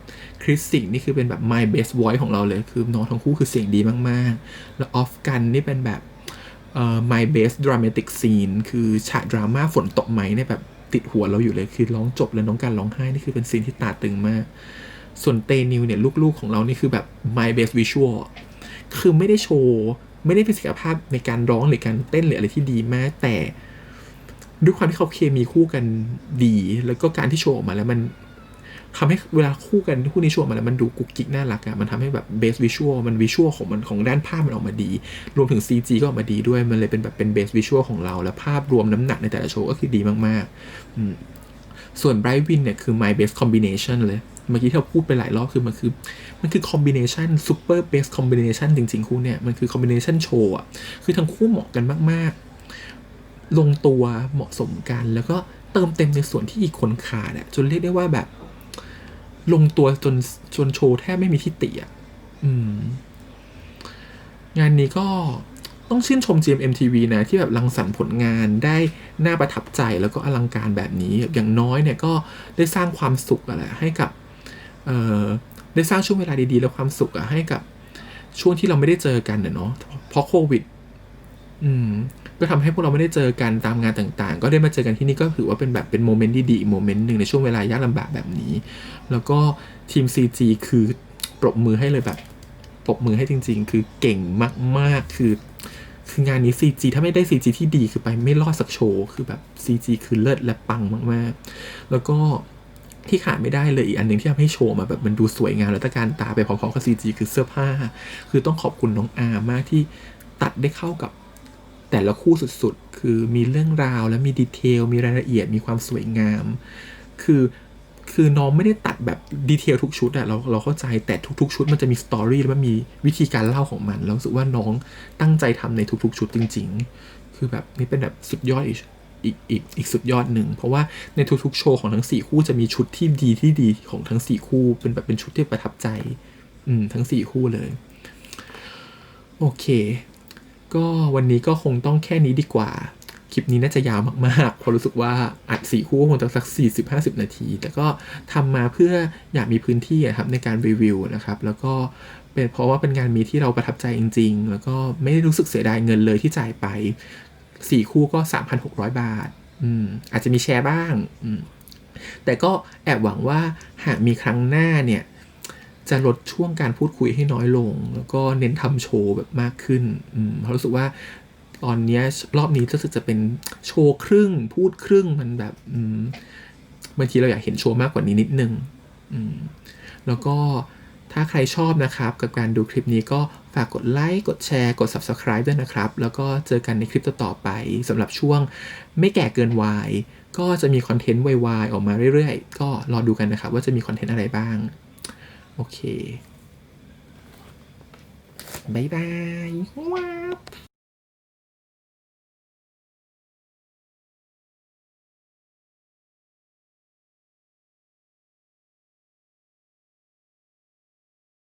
คริสสิงนี่คือเป็นแบบ my best voice ของเราเลยคือน้องทั้งคู่คือเสียงดีมากๆแล้วออฟกันนี่เป็นแบบmy best dramatic scene คือฉากดราม่าฝนตกไหมเนี่ยแบบติดหัวเราอยู่เลยคือร้องจบแล้วน้องการร้องไห้นี่คือเป็นซีนที่ตาตึงมากส่วนเตนิวเนี่ยลูกๆของเรานี่คือแบบ my best visual คือไม่ได้โชว์ไม่ได้เป็นศักยภาพในการร้องหรือการเต้นหรืออะไรที่ดีมากแต่ด้วยความที่เขาเคมีคู่กันดีแล้วก็การที่โชว์ออกมาแล้วมันทำให้เวลาคู่นี้โชว์มาแล้วมันดูกุ๊กกิ๊กน่ารักมันทำให้แบบเบสวิชวลมันวิชวลของด้านภาพมันออกมาดีรวมถึง CG ก็ออกมาดีด้วยมันเลยเป็นแบบเป็นเบสวิชวลของเราและภาพรวมน้ำหนักในแต่ละโชว์ก็คือดีมากๆส่วน Bright Win เนี่ยคือ my best combination เลยเมื่อกี้ที่เราพูดไปหลายรอบคือมันคือ combination super best combination จริงๆคู่เนี่ยมันคือ combination show คือทั้งคู่เหมาะกันมากๆลงตัวเหมาะสมกันแล้วก็เติมเต็มในส่วนที่อีกคนขาดจนเรียกได้ว่าแบบลงตัวจนโชว์แทบไม่มีที่ติงานนี้ก็ต้องชื่นชม GMMTV นะที่แบบรังสรรค์ผลงานได้น่าประทับใจแล้วก็อลังการแบบนี้อย่างน้อยเนี่ยก็ได้สร้างความสุขให้กับได้สร้างช่วงเวลาดีๆและความสุขให้กับช่วงที่เราไม่ได้เจอกันเนาะเพราะโควิดก็ทำให้พวกเราไม่ได้เจอกันตามงานต่างๆก็ได้มาเจอกันที่นี่ก็ถือว่าเป็นแบบเป็นโมเมนต์ดีๆโมเมนต์หนึ่งในช่วงเวลายากลำบากแบบนี้แล้วก็ทีม CG คือปรบมือให้เลยแบบปรบมือให้จริงๆคือเก่งมากๆคืองานนี้ CG ถ้าไม่ได้ CG ที่ดีคือไปไม่รอดสักโชว์คือแบบ CG คือเลิศและปังมากๆแล้วก็ที่ขาดไม่ได้เลยอีกอันหนึ่งที่ทำให้โชว์มาแบบมันดูสวยงามและตะการตาไปพร้อมๆกับ CG คือเสื้อผ้าคือต้องขอบคุณน้องอาร์มากที่ตัดได้เข้ากับแต่ละคู่สุดๆคือมีเรื่องราวและมีดีเทลมีรายละเอียดมีความสวยงามคือน้องไม่ได้ตัดแบบดีเทลทุกชุดเราเข้าใจแต่ทุกๆชุดมันจะมีสตอรี่และมันมีวิธีการเล่าของมันแล้วรู้สึกว่าน้องตั้งใจทำในทุกๆชุดจริงๆคือแบบนี่เป็นแบบสุดยอดอีกสุดยอดหนึ่งเพราะว่าในทุกๆโชว์ของทั้ง4คู่จะมีชุดที่ดีของทั้ง4คู่เป็นแบบเป็นชุดที่ประทับใจทั้ง4คู่เลยโอเคก็วันนี้ก็คงต้องแค่นี้ดีกว่า ลิปนี้น่าจะยาวมากๆเพราะรู้สึกว่าอัด4 คู่คงจะสัก 40-50 นาที แต่ก็ทำมาเพื่ออยากมีพื้นที่ครับในการรีวิวนะครับแล้วก็เป็นเพราะว่าเป็นงานมีที่เราประทับใจจริงๆแล้วก็ไม่ได้รู้สึกเสียดายเงินเลยที่จ่ายไป4 คู่ก็ 3,600 บาทอาจจะมีแชร์บ้างแต่ก็แอบหวังว่าหากมีครั้งหน้าเนี่ยจะลดช่วงการพูดคุยให้น้อยลงแล้วก็เน้นทำโชว์แบบมากขึ้นเพราะรู้สึกว่าตอนนี้รอบนี้รู้สึกจะเป็นโชว์ครึ่งพูดครึ่งมันแบบบางทีเราอยากเห็นโชว์มากกว่านี้นิดนึงแล้วก็ถ้าใครชอบนะครับกับการดูคลิปนี้ก็ฝากกดไลค์กดแชร์กด Subscribe ด้วยนะครับแล้วก็เจอกันในคลิปต่อๆไปสำหรับช่วงไม่แก่เกินวัยก็จะมีคอนเทนต์วายๆออกมาเรื่อยๆก็รอดูกันนะครับว่าจะมีคอนเทนต์อะไรบ้างโอเคบ๊ายบายว้าว